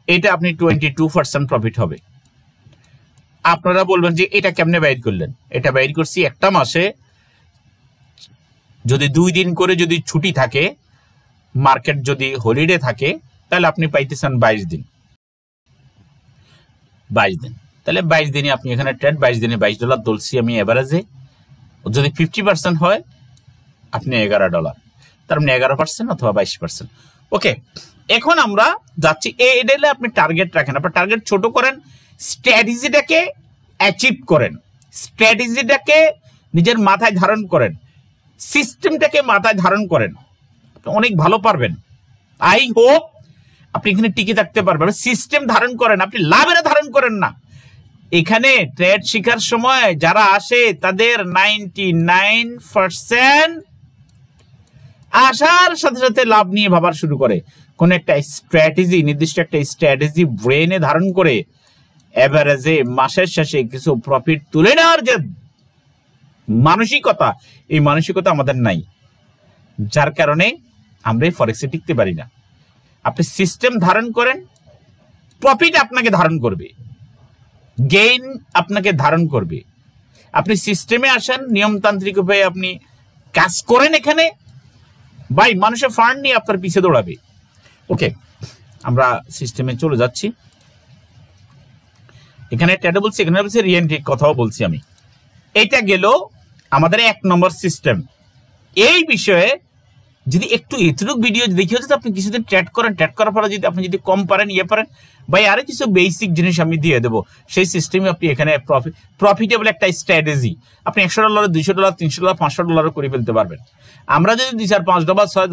এটা আপনি 22% প্রফিট হবে। আপনারা বলবেন যে এটা কেমনে বাইর করলেন? এটা বাইর করছি একটা মাসে যদি 2 দিন করে যদি ছুটি থাকে, মার্কেট যদি হলিডে থাকে, তাহলে আপনি পাইতেছেন 22 দিন। 22 দিন, তাহলে 22 দিনে আপনি এখানে ট্রেড, 22 দিনে $22 তুলছি আমি এভারেজে। যদি 50% হয় আপনি $11, তার মানে 11% অথবা 22%। ওকে, এখন আমরা যাচ্ছি এটা আপনি টার্গেট রাখেন, আপনার টার্গেট ছোট করেন, স্ট্র্যাটেজিটাকে অ্যাচিভ করেন, স্ট্র্যাটেজিটাকে নিজের মাথায় ধারণ করেন, সিস্টেমটাকে মাথায় ধারণ করেন, অনেক ভালো পারবেন। আই হোপ আপনি এখানে টিকে থাকতে পারবেন। সিস্টেম ধারণ করেন, আপনি লাভের ধারণ করেন না। এখানে ট্রেড শেখার সময় যারা আসে তাদের 99% আসার সাথে সাথে লাভ নিয়ে ভাবার শুরু করে। কোন একটা স্ট্র্যাটেজি, নির্দিষ্ট একটা স্ট্র্যাটেজি ব্রেনে ধারণ করে এভারেজে মাসের শেষে কিছু প্রফিট তুলে নেওয়ার যে মানসিকতা, এই মানসিকতা আমাদের নাই, যার কারণে আমরা এই ফরেক্সে টিকতে পারি না। আপনি সিস্টেম ধারণ করেন, প্রফিট আপনাকে ধারণ করবে, গেইন আপনাকে ধারণ করবে। আপনি সিস্টেমে আসেন, নিয়মতান্ত্রিক উপায়ে আপনি কাজ করেন, এখানে ভাই মানুষের ফান্ড নিয়ে আপনার পিছে দৌড়াবে। ওকে, আমরা সিস্টেমে চলে যাচ্ছি। এখানে ট্রেডে বলছি, এখানে বলছি রিএন্ট্রির কথাও বলছি আমি। এটা গেল আমাদের 1 নম্বর সিস্টেম। এই বিষয়ে যদি একটু এতটুকু ভিডিও দেখি হচ্ছে, আপনি কিছুদিন ট্রেড করেন, ট্রেড করার পরে যদি আপনি যদি কম পারেন, পারেন ভাই, আরো কিছু বেসিক জিনিস আমি দিয়ে দেবো, সেই সিস্টেমে আপনি এখানে প্রফিটেবল একটা স্ট্র্যাটেজি আপনি $100, $200, $300, $500 করে ফেলতে পারবেন। আমরা যদি 2, 4, $5, $6,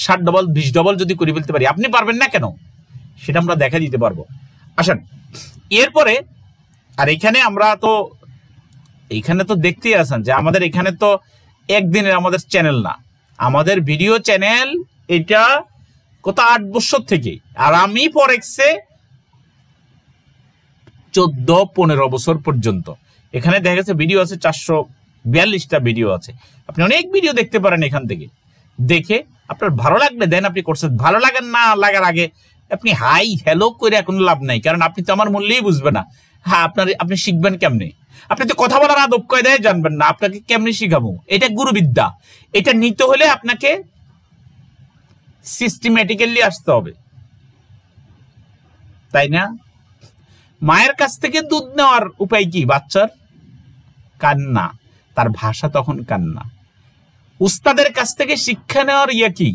$7, $20 যদি করে ফেলতে পারি, আপনি পারবেন না কেন? সেটা আমরা দেখা দিতে পারবো। আসেন এরপরে, আর এখানে আমরা তো এইখানে তো দেখতেই আছেন যে আমাদের এখানে তো একদিনের আমাদের চ্যানেল না, আমাদের ভিডিও চ্যানেল এটা কত 8 বছর থেকে, আর আমি ফরেক্সে 14-15 বছর পর্যন্ত। এখানে দেখা গেছে ভিডিও আছে 442টা ভিডিও আছে। আপনি অনেক ভিডিও দেখতে পারেন এখান থেকে, দেখে আপনার ভালো লাগলে দেন আপনি করছেন, ভালো লাগেন না লাগার আগে আপনি হাই হ্যালো করে কোনো লাভ নাই, কারণ আপনি তো আমার মূল্যেই বুঝবেন না। হ্যাঁ, আপনি শিখবেন কেমনে? আপনি তো কথা বলার আদব কায়দায় জানবেন না, আপনাকে কেমনে শিখাবো? এটা গুরুবিদ্যা, এটা নিতে হলে আপনাকে সিস্টেমেটিক্যালি আসতে হবে, তাই না? মায়ের কাছ থেকে দুধ নেওয়ার উপায় কি? বাচ্চার কান্না, তার ভাষা তখন কান্না। উস্তাদের কাছ থেকে শিক্ষা নেওয়ার কি?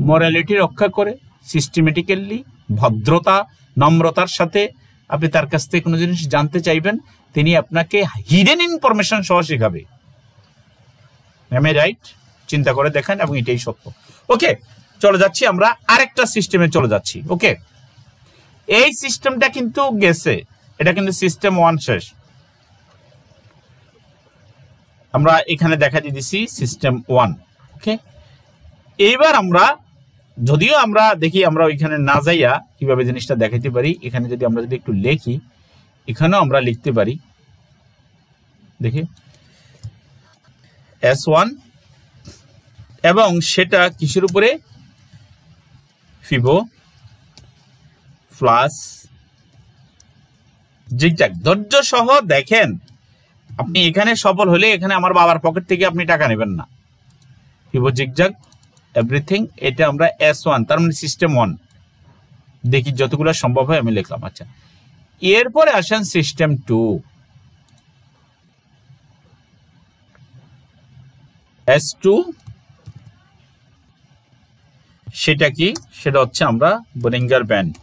মরালিটি রক্ষা করে সিস্টেমেটিক্যালি, ভদ্রতা নম্রতার সাথে আপনি তার কাছ থেকে কোনো জিনিস জানতে চাইবেন, তিনি আপনাকে হিডেন ইনফরমেশন সহ শেখাবে। আমি রাইট? চিন্তা করে দেখেন, এবং এটাই সত্য। ওকে, চলে যাচ্ছি আমরা আরেকটা সিস্টেমে চলে যাচ্ছি। ওকে, এই সিস্টেমটা কিন্তু গেছে, এটা কিন্তু সিস্টেম 1 শেষ। আমরা এখানে দেখা দিয়েছি সিস্টেম 1। ওকে, এইবার আমরা যদিও আমরা দেখি, আমরা ওইখানে না যাইয়া কিভাবে জিনিসটা দেখাইতে পারি, এখানে যদি আমরা যদি একটু লিখি, এখানেও আমরা লিখতে পারি। দেখি S1, এবং সেটা কিসের উপরে? ফিবো প্লাস জিগজ্যাগ। ধৈর্য সহ দেখেন, আপনি এখানে সফল হলে এখানে আমার বাবার পকেট থেকে আপনি টাকা নেবেন না। ফিবো জিগজ্যাগ এভরিথিং, এটা আমরা S1, তার মানে সিস্টেম 1। দেখি যতগুলো সম্ভব হয় আমি লিখলাম। আচ্ছা, এরপরে আসেন সিস্টেম 2, S2 সেটা কি? সেটা হচ্ছে আমরা Bollinger band.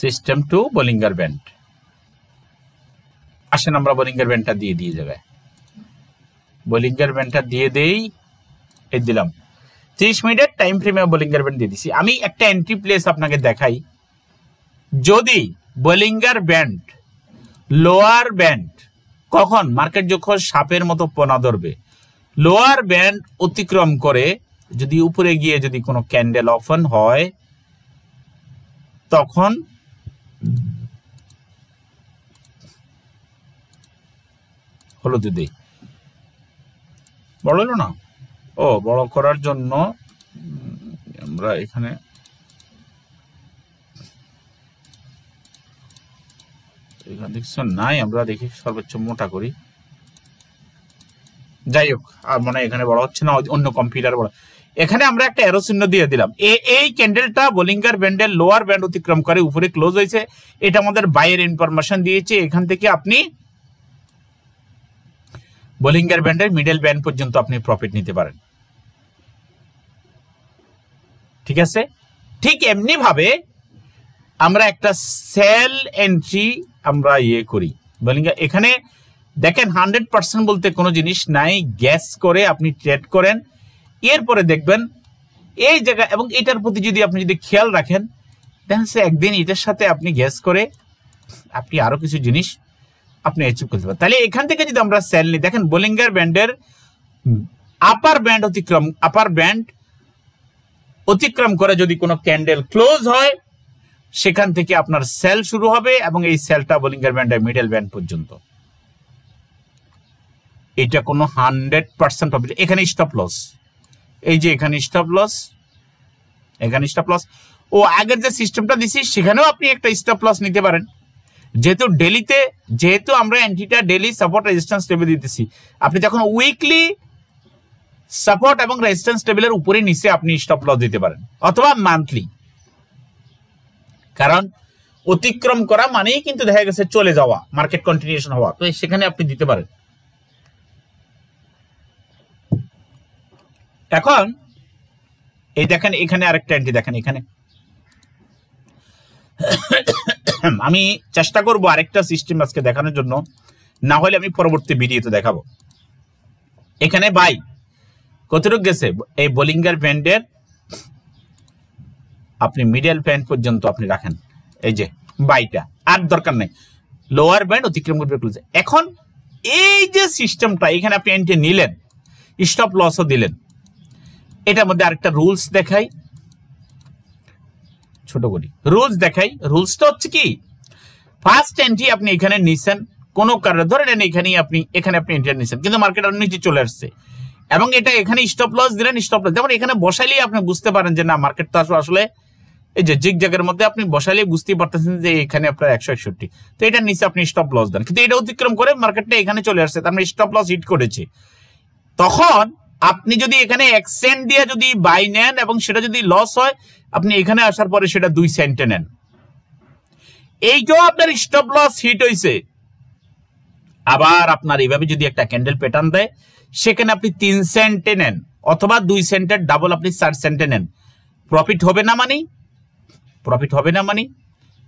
System 2 Bollinger band. আসেন আমরা বোলিঙ্গার ব্যান্ডটা দিয়ে যাবে, বোলিঙ্গার ব্যান্ডটা দিয়ে দেই, এই দিলাম 30 মিনিটের টাইম ফ্রেমে বোলিঙ্গার ব্যান্ড দিয়ে দিছি। আমি একটা এন্ট্রি প্লেস আপনাকে দেখাই, যদি বোলিঙ্গার ব্যান্ড লোয়ার ব্যান্ড, কখন মার্কেট যখন সাপের মতো পোনা ধরবে, লোয়ার ব্যান্ড অতিক্রম করে যদি উপরে গিয়ে যদি কোনো ক্যান্ডেল ওপেন হয়, তখন হলো দিদি বড় হলো না, ও বড় করার জন্য আমরা এখানে দেখছো নাই, আমরা দেখি সর্বোচ্চ মোটা করি। যাই হোক, আর মনে হয় এখানে বড় হচ্ছে না, অন্য কম্পিউটার বড়। এখানে আমরা একটা অ্যারো চিহ্ন দিয়ে দিলাম। এই ক্যান্ডেলটা বোলিঙ্গার ব্যান্ডের লোয়ার ব্যান্ড অতিক্রম করে উপরে ক্লোজ হয়েছে, এটা আমাদের বাইরের ইনফরমেশন দিয়েছে। এখান থেকে আপনি বোলিঙ্গার ব্যান্ডের মিডল ব্যান্ড পর্যন্ত আপনি প্রফিট নিতে পারেন। ঠিক আছে, ঠিক এমনি ভাবে আমরা একটা সেল এন্ট্রি আমরা করি বোলিঙ্গার। এখানে দেখেন 100% বলতে কোনো জিনিস নাই, গ্যাস করে আপনি ট্রেড করেন, এরপরে দেখবেন এই জায়গা এবং এটার প্রতি যদি আপনি যদি খেয়াল রাখেন, দেখেন সে একদিন এটার সাথে আপনি গ্যাস করে আপনি আরো কিছু জিনিস আপনি অ্যাচিভ করতে পারেন। তাহলে এখান থেকে যদি আমরা সেল নিই, দেখেন বোলিঙ্গার ব্যান্ডের আপার ব্যান্ড অতিক্রম করে যদি কোনো ক্যান্ডেল ক্লোজ হয়, সেখান থেকে আপনার সেল শুরু হবে এবং এই সেলটা বোলিঙ্গার ব্যান্ডের মিডল ব্যান্ড পর্যন্ত। এটা কোনো 100% প্রফিট। এখানে স্টপ লস, এই যে এখানে স্টপ লস, এখানে স্টপ লস। ও আগের যে সিস্টেমটা দিছি সেখানেও আপনি একটা স্টপ লস নিতে পারেন। যেহেতু আমরা এন্ট্রিটা ডেইলি সাপোর্ট রেজিস্ট্যান্স টেবিল দিতেছি, আপনি যখন উইকলি সাপোর্ট এবং রেজিস্ট্যান্স টেবিলের উপরে নিচে আপনি স্টপ লস দিতে পারেন, অথবা মান্থলি। কারণ অতিক্রম করা মানেই কিন্তু দেখা গেছে চলে যাওয়া, মার্কেট কন্টিনিউশন হওয়া, তো সেখানে আপনি দিতে পারেন। এখন এই দেখেন এখানে আরেকটা এন্ট্রি দেখেন, এখানে আমি চেষ্টা করব আরেকটা সিস্টেম আজকে দেখানোর জন্য, না হলে আমি পরবর্তী ভিডিওতে দেখাবো। এখানে বাই কতটুকু গেছে, এই বোলিঙ্গার ব্যান্ডের আপনি মিডল ব্যান্ড পর্যন্ত আপনি রাখেন, এই যে বাইটা, আর দরকার নেই, লোয়ার ব্যান্ড অতিক্রম করবে। এখন এই যে সিস্টেমটা এখানে আপনি এন্ট্রি নিলেন, স্টপ লসও দিলেন, এটার মধ্যে আরেকটা রুলস দেখাই, ছোট করি রুলস দেখাই। রুলসটা হচ্ছে কি, ফার্স্ট এন্ট্রি আপনি এখানে নিছেন কোনো কারণে, ধরে নেন এখানে আপনি এন্ট্রি নিছেন, কিন্তু মার্কেট আর নিচে চলে আসছে এবং এটা এখানে স্টপ লস দিলেন। স্টপ লস যেমন এখানে বসাইলেই আপনি বুঝতে পারেন যে না, মার্কেট তো আসলে এই যে জিগজ্যাগের মধ্যে আপনি বসাইলেই বুঝতেই পারতেছেন যে এখানে আপনার 161, তো এটার নিচে আপনি স্টপ লস দেন, কিন্তু এটা অতিক্রম করে মার্কেটটা এখানে চলে আসছে, তার মানে স্টপ লস হিট করেছে। তখন আপনি যদি এখানে 1 সেন্ট দিয়ে যদি বাই নেন এবং সেটা যদি লস হয়, আপনি এখানে আসার পরে সেটা 2 সেন্টে নেন, এইটাও আপনার স্টপ লস হিট হয়েছে। আবার আপনার এইভাবে যদি একটা ক্যান্ডেল প্যাটার্ন দেয়, সেখানে আপনি 3 সেন্টে নেন অথবা 2 সেন্টের ডাবল আপনি 4 সেন্টে নেন, প্রফিট হবে না মানে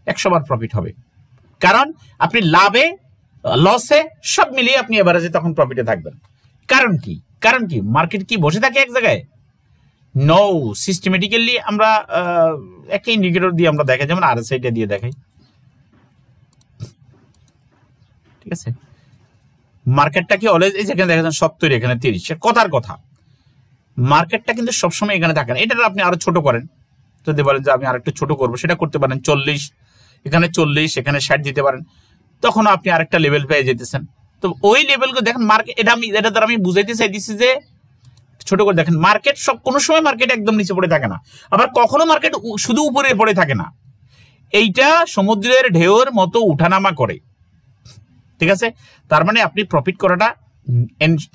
100 বার প্রফিট হবে। কারণ আপনি লাভে লসে সব মিলিয়ে আপনি এভারেজে তখন প্রফিটে থাকবেন। কারণ কি মার্কেট কি বসে থাকে এক জায়গায়? নো, সিস্টেমেটিক্যালি আমরা একটা ইন্ডিকেটর দিয়ে আমরা দেখাই, যেমন RSI-টা দিয়ে দেখাই। ঠিক আছে, মার্কেটটা কি অলওয়েজ এই যেখানে দেখা যাচ্ছে 70, এখানে 30, কথার কথা, মার্কেটটা কিন্তু সবসময় এখানে থাকে না। এটা আপনি আরো ছোট করেন, যদি বলেন যে আমি আরেকটু ছোট করবো, সেটা করতে পারেন। 40, এখানে 40, এখানে 60 দিতে পারেন, তখন আপনি আরেকটা লেভেল পেয়ে যেতেছেন। তো ওই লেভেলকে দেখেন, মার্কেট এটা দ্বারা আমি বুঝাইতে চাইতেছি যে ছোট করে দেখেন, মার্কেট কোনো সময় মার্কেট একদম নিচে পড়ে থাকে না, আবার কখনো মার্কেট শুধু উপরে পড়ে থাকে না। এইটা সমুদ্রের ঢেউর মতো উঠানামা করে। ঠিক আছে, তার মানে আপনি প্রফিট করাটা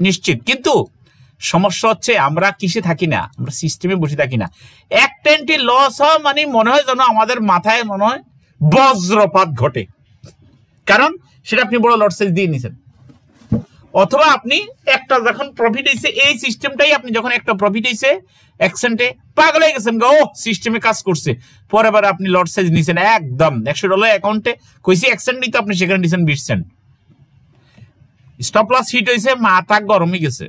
নিশ্চিত। কিন্তু সমস্যা হচ্ছে আমরা কিসে থাকি না, আমরা সিস্টেমে বসে থাকি না। একটা এন্ট্রি লস হয় মানে মনে হয় যেন আমাদের মাথায় মনে হয় বজ্রপাত ঘটে, কারণ সেটা আপনি বড় লট সাইজ দিয়ে নিছেন। অথবা আপনি একটা যখন প্রফিট হয়েছে, এই সিস্টেমটাই আপনি যখন একটা প্রফিট হয়েছে এক্সেন্টে পাগল হয়ে গেছেন, ও সিস্টেমে কাজ করছে, পরে বার আপনি লট সাইজ নিছেন একদম $100 অ্যাকাউন্টে কইছি এক্সেন্ট নিতে, আপনি সেখানে নিছেন 20 সেন্ট। স্টপ লস হিট হয়েছে, মাথা গরম হয়ে গেছে।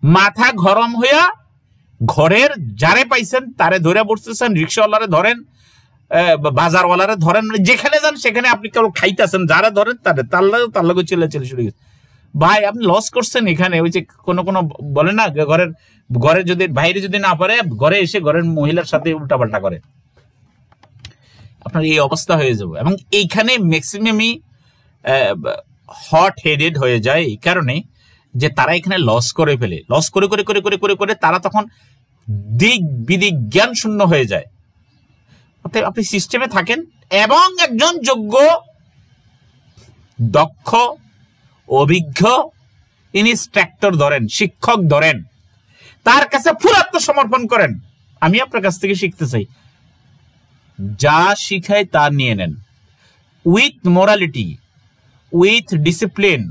মাথা গরম হইয়া ঘরের যারে পাইছেন তারে ধরে বসতেছেন, রিক্সাওয়ালারে ধরেন, বাজারওয়ালারে ধরেন, মানে যেখানে যান সেখানে আপনি কেবল খাইতেছেন, যারা ধরেন তার লাগে চলে শুরু গেছে। ভাই আপনি লস করছেন এখানে। ওই যে কোনো বলে না, ঘরে যদি বাইরে যদি না পারে, ঘরে এসে ঘরের মহিলার সাথে উল্টাপাল্টা করে, আপনার এই অবস্থা হয়ে যাবে। এবং এইখানে ম্যাক্সিমামই হট হেডেড হয়ে যায় এই কারণে যে তারা এখানে লস করে ফেলে। লস করে করে করে করে করে করে তারা তখন দিক বিদিক জ্ঞান শূন্য হয়ে যায়। অর্থাৎ আপনি সিস্টেমে থাকেন এবং একজন যোগ্য, দক্ষ, অভিজ্ঞ ইনস্ট্রাক্টর ধরেন, শিক্ষক ধরেন, তার কাছে ফুল আত্মসমর্পণ করেন। আমি আপনার কাছ থেকে শিখতে চাই, যা শিখায় তা নিয়ে নেন, with morality, with discipline,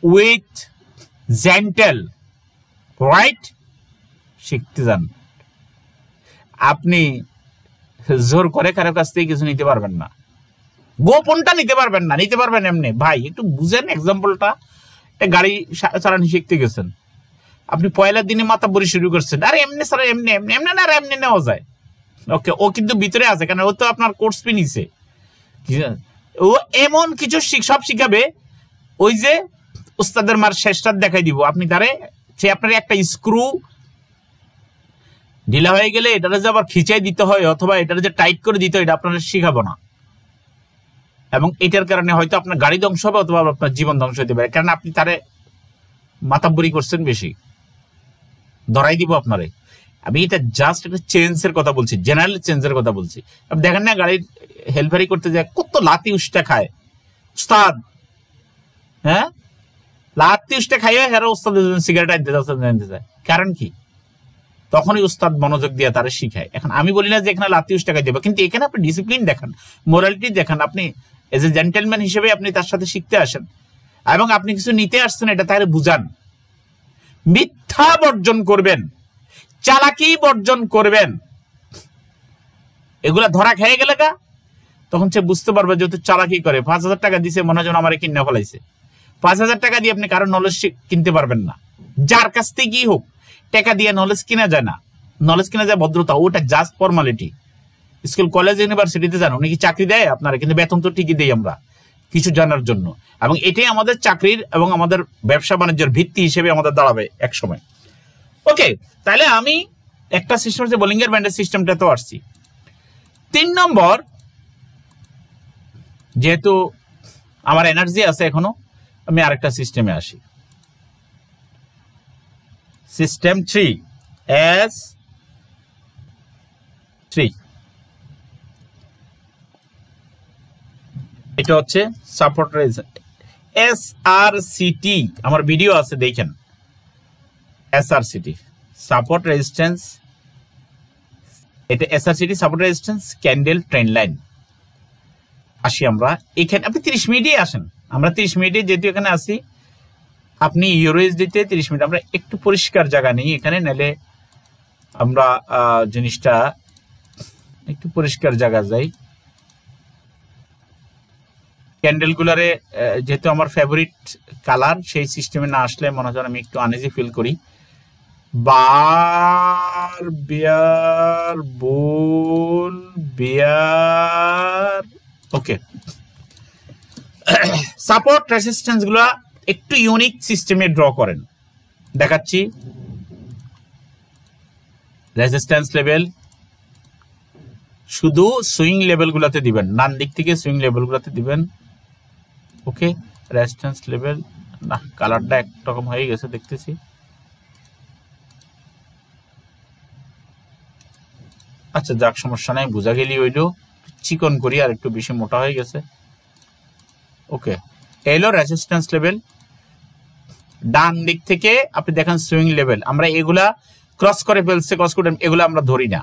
with gentle, right? শিখতে যান। আপনি জোর করে কারো কাছ থেকে কিছু নিতে পারবেন না, গোপনটা নিতে পারবেন না। নিতে পারবেন এমনি। ভাই একটু বুঝেন এক্সাম্পলটা। গাড়ি চালানো শিখতে গেছেন, আপনি পয়লার দিনে মাথা বড়ি শুরু করছেন, আরে এমনি স্যার এমনি এমনি এমনি না, আর এমনি নেওয়া যায়। ওকে, ও কিন্তু ভিতরে আছে, কারণ ও তো আপনার কোর্স ফি নিছে। ও এমন কিছু সব শিখাবে, ওই যে উস্তাদের মার শেষটা দেখাই দিব আপনি তারে, সে আপনার একটা স্ক্রু ঢিলা হয়ে গেলে এটারে যে আবার খিচাই দিতে হয়, অথবা এটারে যে টাইট করে দিতে হয়, এটা আপনারা শিখাবো না। এবং এটার কারণে হয়তো আপনার গাড়ি ধ্বংস হবে, অথবা আপনার জীবন ধ্বংস হতে পারে, কারণ আপনি তারে মাতাব্বরি করছেন বেশি। ধরাই দিব আপনারে। আমি এটা জাস্ট একটা চেঞ্জের কথা বলছি, জেনারেল চেঞ্জের কথা বলছি। আপনি দেখেন না গাড়ির হেলফারি করতে যায় কত লাতি উষ্টা খায় উস্তাদ, হ্যাঁ লাতি উষ্টা খাইয়া হেরা উস্তাদ সিগারেট আনতে যায়, কারণ কি? তখনই উস্তাদ মনোযোগ দিয়ে তারা শিখায়। এখন আমি বলি না যে এখানে লাতি উষ্টা খাই দেবো, কিন্তু এখানে আপনি ডিসিপ্লিন দেখান, মোরালিটি দেখান, আপনি এজ এ জেন্টেলম্যান হিসেবে আপনি তার সাথে শিখতে আসেন, এবং আপনি কিছু নিতে আসছেন এটা তাহলে বুঝান। মিথ্যা বর্জন করবেন, চালাকি বর্জন করবেন। এগুলা ধরা খেয়ে গেলে তখন সে বুঝতে পারবে যেহেতু চালাকি করে। 5,000 টাকা দিছে, মনে হয় আমার কিনে ফেলাইছে। 5,000 টাকা দিয়ে আপনি কারো নলেজ কিনতে পারবেন না, যার কাছ থেকেই হোক। টাকা দিয়ে নলেজ কিনা যায় না, নলেজ কিনা যায় ভদ্রতা, ওটা জাস্ট ফর্মালিটি। স্কুল, কলেজ, ইউনিভার্সিটিতে যান, উনি কি চাকরি দেয় আপনারা? কিন্তু বেতন তো ঠিকই দেই আমরা কিছু জানার জন্য, এবং এটাই আমাদের চাকরির এবং আমাদের ব্যবসা বাণিজ্যের ভিত্তি হিসেবে আমাদের দাঁড়াবে এক সময়। ওকে, তাহলে আমি একটা সিস্টেম হচ্ছে বোলিংয়ের ব্যান্ডের সিস্টেমটা তো আসছি। 3 নম্বর, যেহেতু আমার এনার্জি আছে এখনো, আমি আরেকটা সিস্টেমে আসি। System 3, S3। এটা হচ্ছে সাপোর্ট রেজিস্ট্যান্স, SRCT। আমার ভিডিও আছে দেখেন, SRCT সাপোর্ট রেজিস্ট্যান্স। এটা SRCT support resistance candle trend line. আসি আমরা এখানে, আপনি 30 মিনিটে আসেন। আমরা 30 মিনিটে যেহেতু এখানে আসি, আপনি ইউএসডিতে 30 মিনিট। আমরা একটু পরিষ্কার জায়গা নেই এখানে, নাহলে আমরা জিনিসটা একটু পরিষ্কার জায়গা যাই। ক্যান্ডেলগুলারে যেহেতু আমার ফেভারিট কালার, সেই সিস্টেমে না আসলে মনে হয় আমি একটু আনইজি ফিল করি। বার, বিয়ার, বুল, বিয়ার। ওকে, সাপোর্ট রেজিস্ট্যান্স গুলা একটু ইউনিক সিস্টেমে ড্র করেন, দেখাচ্ছি। রেজিস্ট্যান্স লেভেল শুধু সুইং লেভেল গুলাতে দিবেন, ডান দিক থেকে সুইং লেভেল গুলাতে দিবেন। ওকে, রেজিস্ট্যান্স লেভেল না, কালারটা একরকম হয়ে গেছে দেখতেছি। আচ্ছা যাক, সমস্যা নাই, বোঝা গেলি হইলো। চিকন করি, আর একটু বেশি মোটা হয়ে গেছে। ওকে, এলো রেজিস্ট্যান্স লেভেল। ডান দিক থেকে আপনি দেখেন সুইং লেভেল, আমরা এগুলা ক্রস করে ফেলছে, ক্রস করে এগুলো আমরা ধরি না।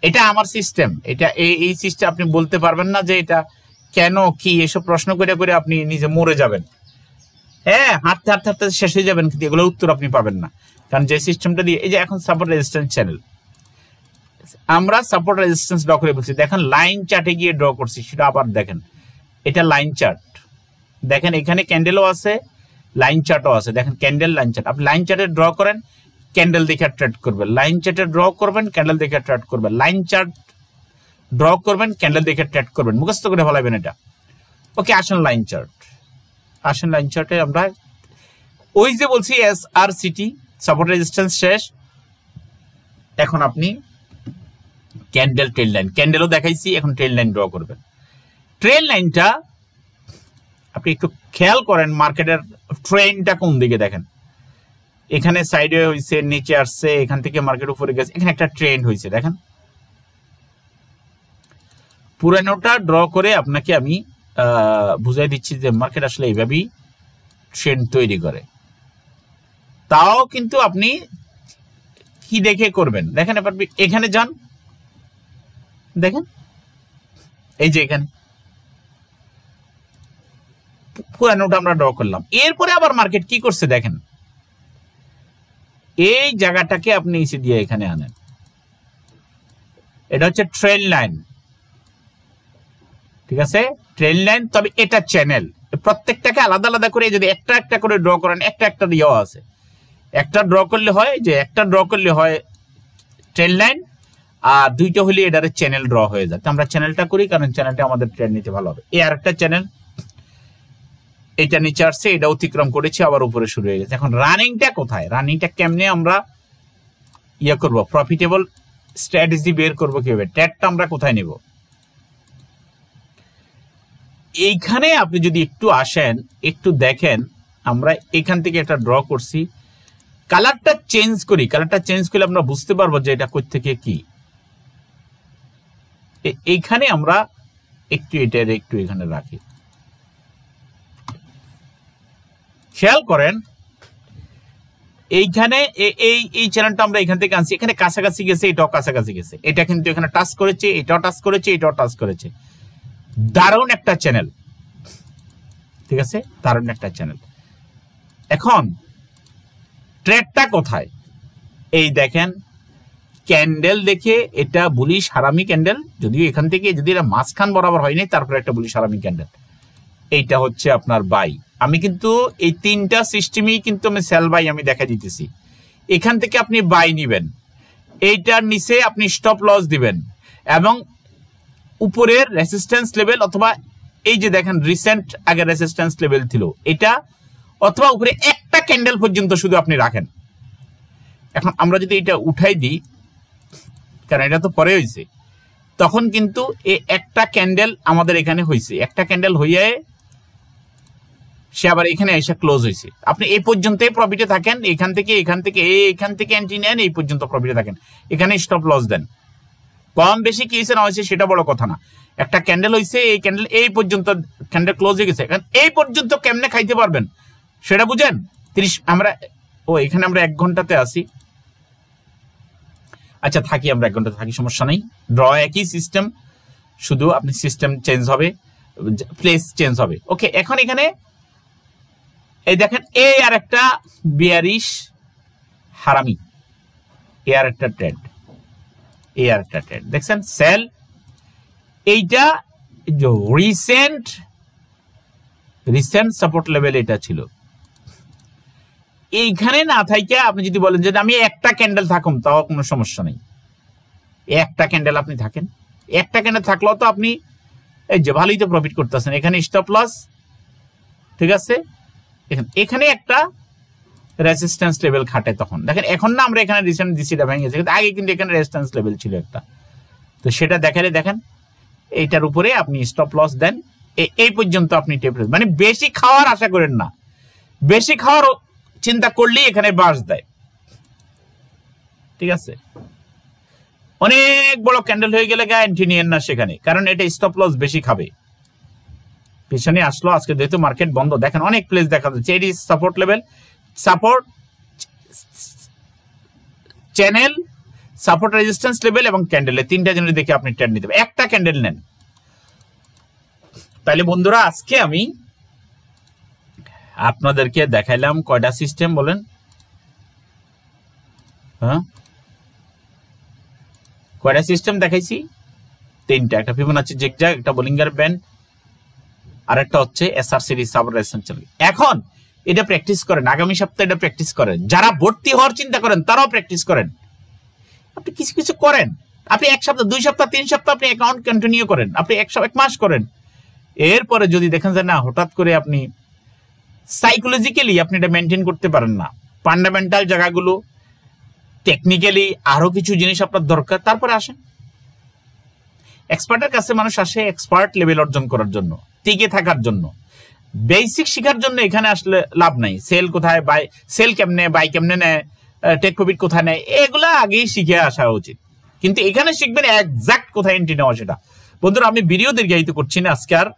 এটা আমার সিস্টেম, এটা এই সিস্টেম আপনি বলতে পারবেন না যে এটা কেন কি, এসব প্রশ্ন করে করে আপনি নিজে মরে যাবেন। হ্যাঁ, হাঁটতে হাঁটতে হাঁটতে শেষ হয়ে যাবেন, কিন্তু এগুলোর উত্তর আপনি পাবেন না। কারণ যে সিস্টেমটা দিয়ে, এই যে এখন সাপোর্ট রেজিস্ট্যান্স চ্যানেল, আমরা সাপোর্ট রেজিস্ট্যান্স ড্র করে বলছি, দেখেন লাইন চার্টে গিয়ে ড্র করছি, সেটা আবার দেখেন, এটা লাইন চার্ট, দেখেন এখানে ক্যান্ডেলও আছে, লাইন চার্টও আছে, দেখেন ক্যান্ডেল লাইন চার্ট। আপনি লাইন চার্টে ড্র করেন, ক্যান্ডেল দেখে ট্রেড করবেন, লাইন চার্টে ড্র করবেন, ক্যান্ডেল দেখে ট্রেড করবেন, লাইন চার্ট ড্র করবেন, ক্যান্ডেল দেখে ট্রেড করবেন, মুখস্থ করে ফেলাবেন এটা। ওকে, আসেন লাইন চার্ট, আসেন লাইন চার্টে আমরা ওই যে বলছি SRCT সাপোর্ট রেজিস্ট্যান্স শেষ, এখন আপনি ক্যান্ডেল ট্রেল লাইন, ক্যান্ডেলও দেখাইছি, এখন ট্রেল লাইন ড্র করবেন। ট্রেল লাইনটা আপনি একটু খেয়াল করেন, মার্কেটের ট্রেন্ডটা কোন দিকে দেখেন, এখানে সাইডে হয়েছে, নিচে আসছে, এখান থেকে মার্কেট উপরে গেছে, এখানে একটা ট্রেন্ড হয়েছে, দেখেন পুরানোটা ড্র করে আপনাকে আমি বুঝাই দিচ্ছি যে মার্কেট আসলে এইভাবেই ট্রেন্ড তৈরি করে। তাও কিন্তু আপনি কি দেখে করবেন, দেখেন এবার এখানে যান, দেখেন এই যে এখানে পুরানোটা আমরা ড্র করলাম, এরপরে আবার মার্কেট কি করছে দেখেন, এই জায়গাটাকে আপনি এসে দিয়ে এখানে আনেন, এটা হচ্ছে ট্রেন লাইন, ঠিক আছে, ট্রেন লাইন। তবে এটা চ্যানেল, প্রত্যেকটাকে আলাদা আলাদা করে যদি একটা একটা করে ড্র করেন, একটা একটা ইয়ে আছে, একটা ড্র করলে হয় যে একটা ড্র করলে হয় ট্রেন লাইন, আর দুইটা হলে এটার চ্যানেল ড্র হয়ে যায়। তো আমরা চ্যানেলটা করি, কারণ চ্যানেলটা আমাদের ট্রেন নিতে ভালো হবে। এই আর একটা চ্যানেল, এটা নিচে আসছে, এটা অতিক্রম করেছে, আবার উপরে শুরু হয়ে গেছে। এখন রানিংটা কোথায়, রানিংটা কেমনে আমরা ইয়ে করবো, প্রফিটেবল স্ট্র্যাটেজি বের করবো কিভাবে, ট্রেডটা আমরা কোথায় নিব, এইখানে আপনি যদি একটু আসেন, একটু দেখেন, আমরা এখান থেকে একটা ড্র করছি, কালারটা চেঞ্জ করি, কালারটা চেঞ্জ করলে আমরা বুঝতে পারবো যে এটা কই থেকে কি। এইখানে আমরা একটু এটা একটু এখানে রাখি, খেয়াল করেন এইখানে এই চ্যানেলটা আমরা এখান থেকে আনছি, এখানে কাছাকাছি গেছে, এটাও কাছাকাছি গেছে, এটা কিন্তু এখানে টাচ করেছে, এটাও টাচ করেছে, এটাও টাচ করেছে, দারুণ একটা চ্যানেল, ঠিক আছে, দারুণ একটা চ্যানেল। এখন ট্রেডটা কোথায়, এই দেখেন ক্যান্ডেল দেখে এটা বুলিশ হারামি ক্যান্ডেল, যদিও এখান থেকে যদি এটা মাঝখান বরাবর হয়নি, তারপরে একটা বুলিশ হারামি ক্যান্ডেল, এইটা হচ্ছে আপনার বাই। আমি কিন্তু এই তিনটা সিস্টেমই কিন্তু আমি সেল বাই আমি দেখা দিতেছি, এখান থেকে আপনি বাই নিবেন, এইটার নিচে আপনি স্টপ লস দিবেন, এবং উপরের রেসিস্ট্যান্স লেভেল অথবা এই যে দেখেন রিসেন্ট আগে রেসিস্ট্যান্স লেভেল ছিল এটা, অথবা উপরে একটা ক্যান্ডেল পর্যন্ত শুধু আপনি রাখেন। এখন আমরা যদি এটা উঠাই দিই, কারণ এটা তো পরে হয়েছে, তখন কিন্তু এই একটা ক্যান্ডেল আমাদের এখানে হয়েছে, একটা ক্যান্ডেল হইয়ে সে আবার এখানে এসে ক্লোজ হয়েছে। আপনি এই পর্যন্তই প্রফিটে থাকেন, এখান থেকে এন্ট্রি নেন, এই পর্যন্ত প্রফিটে থাকেন, এখানে স্টপ লস দেন। কম বেশি কি হয়েছে না হয়েছে সেটা বড় কথা না, একটা ক্যান্ডেল হয়েছে, এই ক্যান্ডেল এই পর্যন্ত ক্যান্ডেল ক্লোজ হয়ে গেছে, এই পর্যন্ত কেমনে খাইতে পারবেন সেটা বুঝেন। 30 আমরা এখানে আমরা 1 ঘন্টাতে আসি, আচ্ছা থাকি, আমরা 1 ঘন্টা থাকি, সমস্যা নেই, ড্র একই সিস্টেম, শুধু আপনি সিস্টেম চেঞ্জ হবে, প্লেস চেঞ্জ হবে। ওকে, এখন এখানে এই দেখেন এই আর একটা বিয়ারিশ হারামি, এই আর একটা ট্রেড, এই আর একটা ট্রেড দেখছেন সেল, এইটা রিসেন্ট সাপোর্ট লেভেল এটা ছিল, এইখানে না থাইকে আপনি যদি বলেন যে আমি একটা ক্যান্ডেল থাকুন, তাও কোনো সমস্যা নেই, একটা ক্যান্ডেল আপনি থাকেন, একটা ক্যান্ডেল থাকলেও তো আপনি এই যে ভালোই তো প্রফিট করতেছেন। এখানে স্টপ লস, ঠিক আছে, এখানে একটা রেজিস্ট্যান্স লেভেল খাটে, তখন দেখেন এখন না আমরা এখানে রিসেন্ট দিছিটা ভেঙে গেছে, আগে কিন্তু এখানে রেজিস্ট্যান্স লেভেল ছিল একটা, তো সেটা দেখালে দেখেন এইটার উপরে আপনি স্টপ লস দেন, এই পর্যন্ত আপনি টেপ, মানে বেশি খাওয়ার আশা করেন না, বেশি খাওয়ার চিন্তা করলেই এখানে বাস দেয়, ঠিক আছে। অনেক বড় ক্যান্ডেল হয়ে গেলে এন্ট্রি নিয়েন না সেখানে, কারণ এটা স্টপ লস বেশি খাবে, পিছনে আসলো। আজকে যেহেতু মার্কেট বন্ধ, দেখেন অনেক প্লেস দেখা যাচ্ছে। এটি support level, support channel, support resistance level এবং ক্যান্ডেল, এই তিনটা জিনিস দেখে আপনি ট্রেড নিতে হবে। একটা ক্যান্ডেল নেন। তাহলে বন্ধুরা আজকে আমি আপনাদেরকে দেখাইলাম কয়টা সিস্টেম বলেন? হ্যাঁ, কয়টা সিস্টেম দেখাইছি? তিনটা। একটা ফিবোনাচি জিগজ্যাগ, একটা বোলিঙ্গার ব্যান্ড, আর একটা হচ্ছে এসআর সিরিজ সাপোর্ট রেজিস্ট্যান্স। এখন এটা প্র্যাকটিস করেন, আগামী সপ্তাহে এটা প্র্যাকটিস করেন। যারা ভর্তি হওয়ার চিন্তা করেন তারাও প্র্যাকটিস করেন। আপনি কিছু কিছু করেন, আপনি 1 সপ্তাহ 2 সপ্তাহ 3 সপ্তাহ আপনি অ্যাকাউন্ট কন্টিনিউ করেন, আপনি 1 মাস করেন। এরপরে যদি দেখেন যে না, হঠাৎ করে আপনি সাইকোলজিক্যালি আপনি এটা মেনটেন করতে পারেন না, ফান্ডামেন্টাল জায়গাগুলো, টেকনিক্যালি আরো কিছু জিনিস আপনার দরকার, তারপরে আসেন। এক্সপার্টের কাছে মানুষ আসে এক্সপার্ট লেভেল অর্জন করার জন্য, টিকে থাকার জন্য। বেসিক শেখার জন্য এখানে আসলে লাভ নাই। সেল কোথায়, বাই সেল কেমনে, বাই কেমনে নেয়, টেক প্রফিট কোথায় নেয়, এগুলা আগেই শিখে আসা উচিত। কিন্তু এখানে শিখবেন এক্সাক্ট কোথায় এন্ট্রি নেওয়া সেটা। বন্ধুরা আমি ভিডিও দীর্ঘায়িত করছি না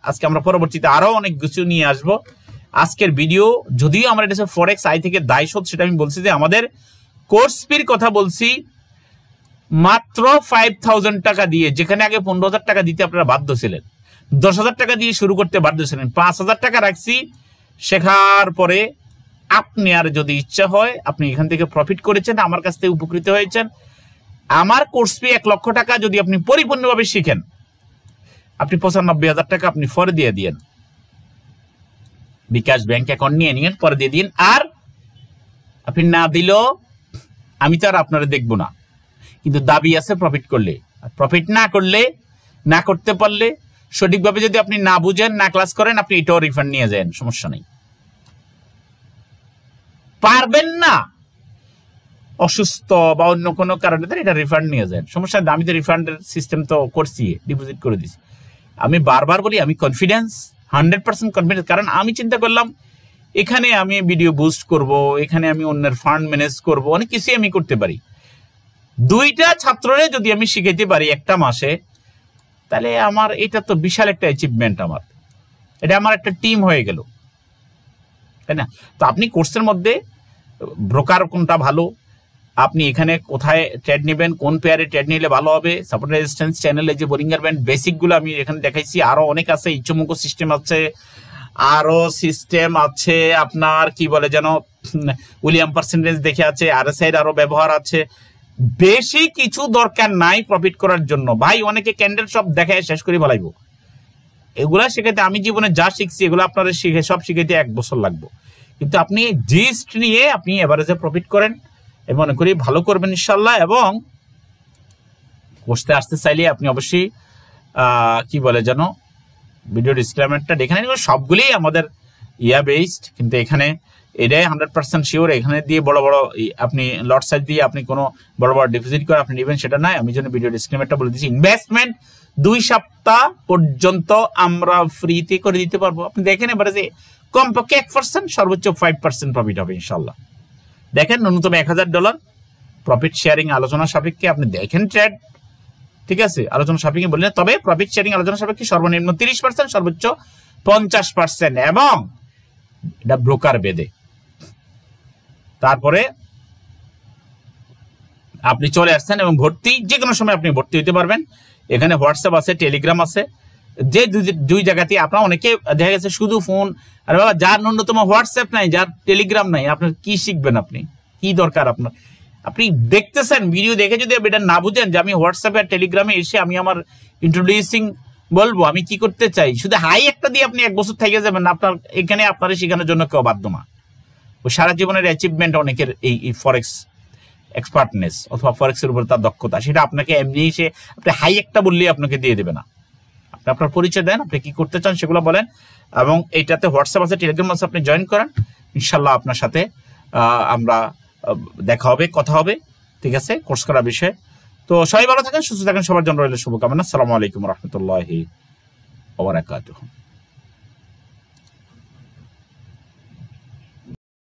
আজকে আমরা পরবর্তীতে আরো অনেক কিছু নিয়ে আসবো। আজকের ভিডিও যদিও আমার এটা ফরেক্স আই থেকে দায় শোধ, সেটা আমি বলছি যে আমাদের কোর্স ফির কথা বলছি মাত্র 5,000 টাকা দিয়ে, যেখানে আগে 15,000 টাকা দিতে আপনারা বাধ্য ছিলেন, 10,000 টাকা দিয়ে শুরু করতে বাধ্য ছিলেন। 5,000 টাকা রাখছি, শেখার পরে আপনি আর যদি ইচ্ছা হয় আপনি এখান থেকে প্রফিট করেছেন, আমার কাছ থেকে উপকৃত হয়েছেন। আমার কোর্স ফি 1 লক্ষ টাকা যদি আপনি পরিপূর্ণভাবে শিখেন, আপনি 95,000 টাকা আপনি পরে দিয়ে দিয়েন, বিকাশ ব্যাংক অ্যাকাউন্ট নিয়ে নিয়েন, পরে দিয়ে দিন। আর আপনি না দিলেও আমি তো আর আপনারা দেখবো না, কিন্তু দাবি আছে প্রফিট করলে। প্রফিট না করলে, না করতে পারলে, সঠিকভাবে যদি আপনি না বুঝেন, না ক্লাস করেন, আপনি এটাও রিফান্ড নিয়ে যান, সমস্যা নেই। পারবেন না, অসুস্থ বা অন্য কোনো কারণে এটা রিফান্ড নিয়ে যান, সমস্যা নেই। আমি তো রিফান্ডের সিস্টেম তো করছি, ডিপোজিট করে দিচ্ছি। আমি বারবার বলি আমি কনফিডেন্স, 100% কনফিডেন্স। কারণ আমি চিন্তা করলাম এখানে আমি ভিডিও বুস্ট করব, এখানে আমি অন্যের ফান্ড ম্যানেজ করব, অনেক কিছুই আমি করতে পারি। 2টা ছাত্ররে যদি আমি শিখাইতে পারি একটা মাসে, তাহলে আমার এটা তো বিশাল একটা অ্যাচিভমেন্ট। এটা আমার একটা টিম হয়ে গেল, তাই না? তো আপনি কোর্সের মধ্যে ব্রোকার কোনটা ভালো, আপনি এখানে কোথায় ট্রেড নেবেন, কোন পেয়ারে ট্রেড নিলে ভালো হবে, সাপোর্ট রেজিস্ট্যান্স চ্যানেলে যে বোলিঙ্গার ব্যান্ড, বেসিকগুলো আমি এখানে দেখাইছি। আরো অনেক আছে, ইচ্ছামুখো সিস্টেম আছে, আরো সিস্টেম আছে আপনার কি বলে যেন উইলিয়াম পার্সেন্টেজ দেখে আছে, RSI আরো ব্যবহার আছে। বেশি কিছু দরকার নাই প্রফিট করার জন্য ভাই। অনেকে ক্যান্ডেল সব দেখায় শেষ করে বলাইবো, এগুলা শেখাইতে আমি জীবনে যা শিখছি এগুলো আপনারা শিখে সব শিখাইতে 1 বছর লাগবে। কিন্তু আপনি জিস্ট নিয়ে আপনি এভারেজে প্রফিট করেন, মনে করি ভালো করবেন ইনশাল্লাহ। এবং কোর্সে আসতে চাইলে আপনি অবশ্যই কি বলে যেন ভিডিও ডিসক্লেমারটা দেখে নেন। সবগুলোই আমাদের বেসড, কিন্তু এখানে এটাই 100% শিওর। এখানে দিয়ে বড় বড় আপনি লট সাইজ দিয়ে আপনি কোনো বড় বড় ডিপোজিট করে আপনি নেবেন সেটা নয়। আমি জন্য ভিডিও ডিসক্লেমারটা বলে দিচ্ছি। ইনভেস্টমেন্ট 2 সপ্তাহ পর্যন্ত আমরা ফ্রিতে করে দিতে পারবো। আপনি দেখেন এবারে যে কমপক্ষে 1%, সর্বোচ্চ 5% প্রফিট হবে ইনশাল্লাহ। দেখেন ন্যূনতম $1,000 প্রফিট শেয়ারিং আলোচনা সাপেক্ষে আপনি দেখেন ট্রেড, ঠিক আছে? আলোচনা সাপেক্ষে বললেন, তবে প্রফিট শেয়ারিং আলোচনা সাপেক্ষে সর্বনিম্ন 30%, সর্বোচ্চ 50%, এবং এটা ব্রোকার বেদে। তারপরে আপনি চলে আসছেন এবং ভর্তি যে কোনো সময় আপনি ভর্তি হইতে পারবেন। এখানে হোয়াটসঅ্যাপ আছে, টেলিগ্রাম আছে, যে দুই জায়গাতে আপনার অনেকে দেখা গেছে শুধু ফোন। আরে বাবা, যার ন্যূনতম হোয়াটসঅ্যাপ নাই, যার টেলিগ্রাম নাই, আপনার কি শিখবেন? আপনি কি দরকার আপনার? আপনি দেখতেছেন ভিডিও দেখে যদি এটা না বুঝেন যে আমি হোয়াটসঅ্যাপে আর টেলিগ্রামে এসে আমি আমার ইন্ট্রোডিউসিং বলবো আমি কি করতে চাই, শুধু হাই একটা দিয়ে আপনি 1 বছর থেকে যাবেন, আপনার এখানে আপনারা শেখানোর জন্য কেউ বাধ্য না। ও সারা জীবনের অ্যাচিভমেন্ট অনেকের এই ফরেক্স এক্সপার্টনেস অথবা ফরেক্সের উপর তার দক্ষতা, সেটা আপনাকে এমনি এসে আপনি হাই একটা বললেই আপনাকে দিয়ে দেবে না। আপনি আপনার পরিচয় দেন, আপনি কি করতে চান সেগুলো বলেন, এবং এইটাতে হোয়াটসঅ্যাপ আছে, টেলিগ্রাম আছে, আপনি জয়েন করেন। ইনশাল্লাহ আপনার সাথে আমরা দেখা হবে, কথা হবে, ঠিক আছে, কোর্স করার বিষয়ে। তো সবাই ভালো থাকেন, সুস্থ থাকেন, সবার জন্য রইল শুভকামনা। আসসালামু আলাইকুম রহমতুল্লাহি ওয়া বারাকাতুহু।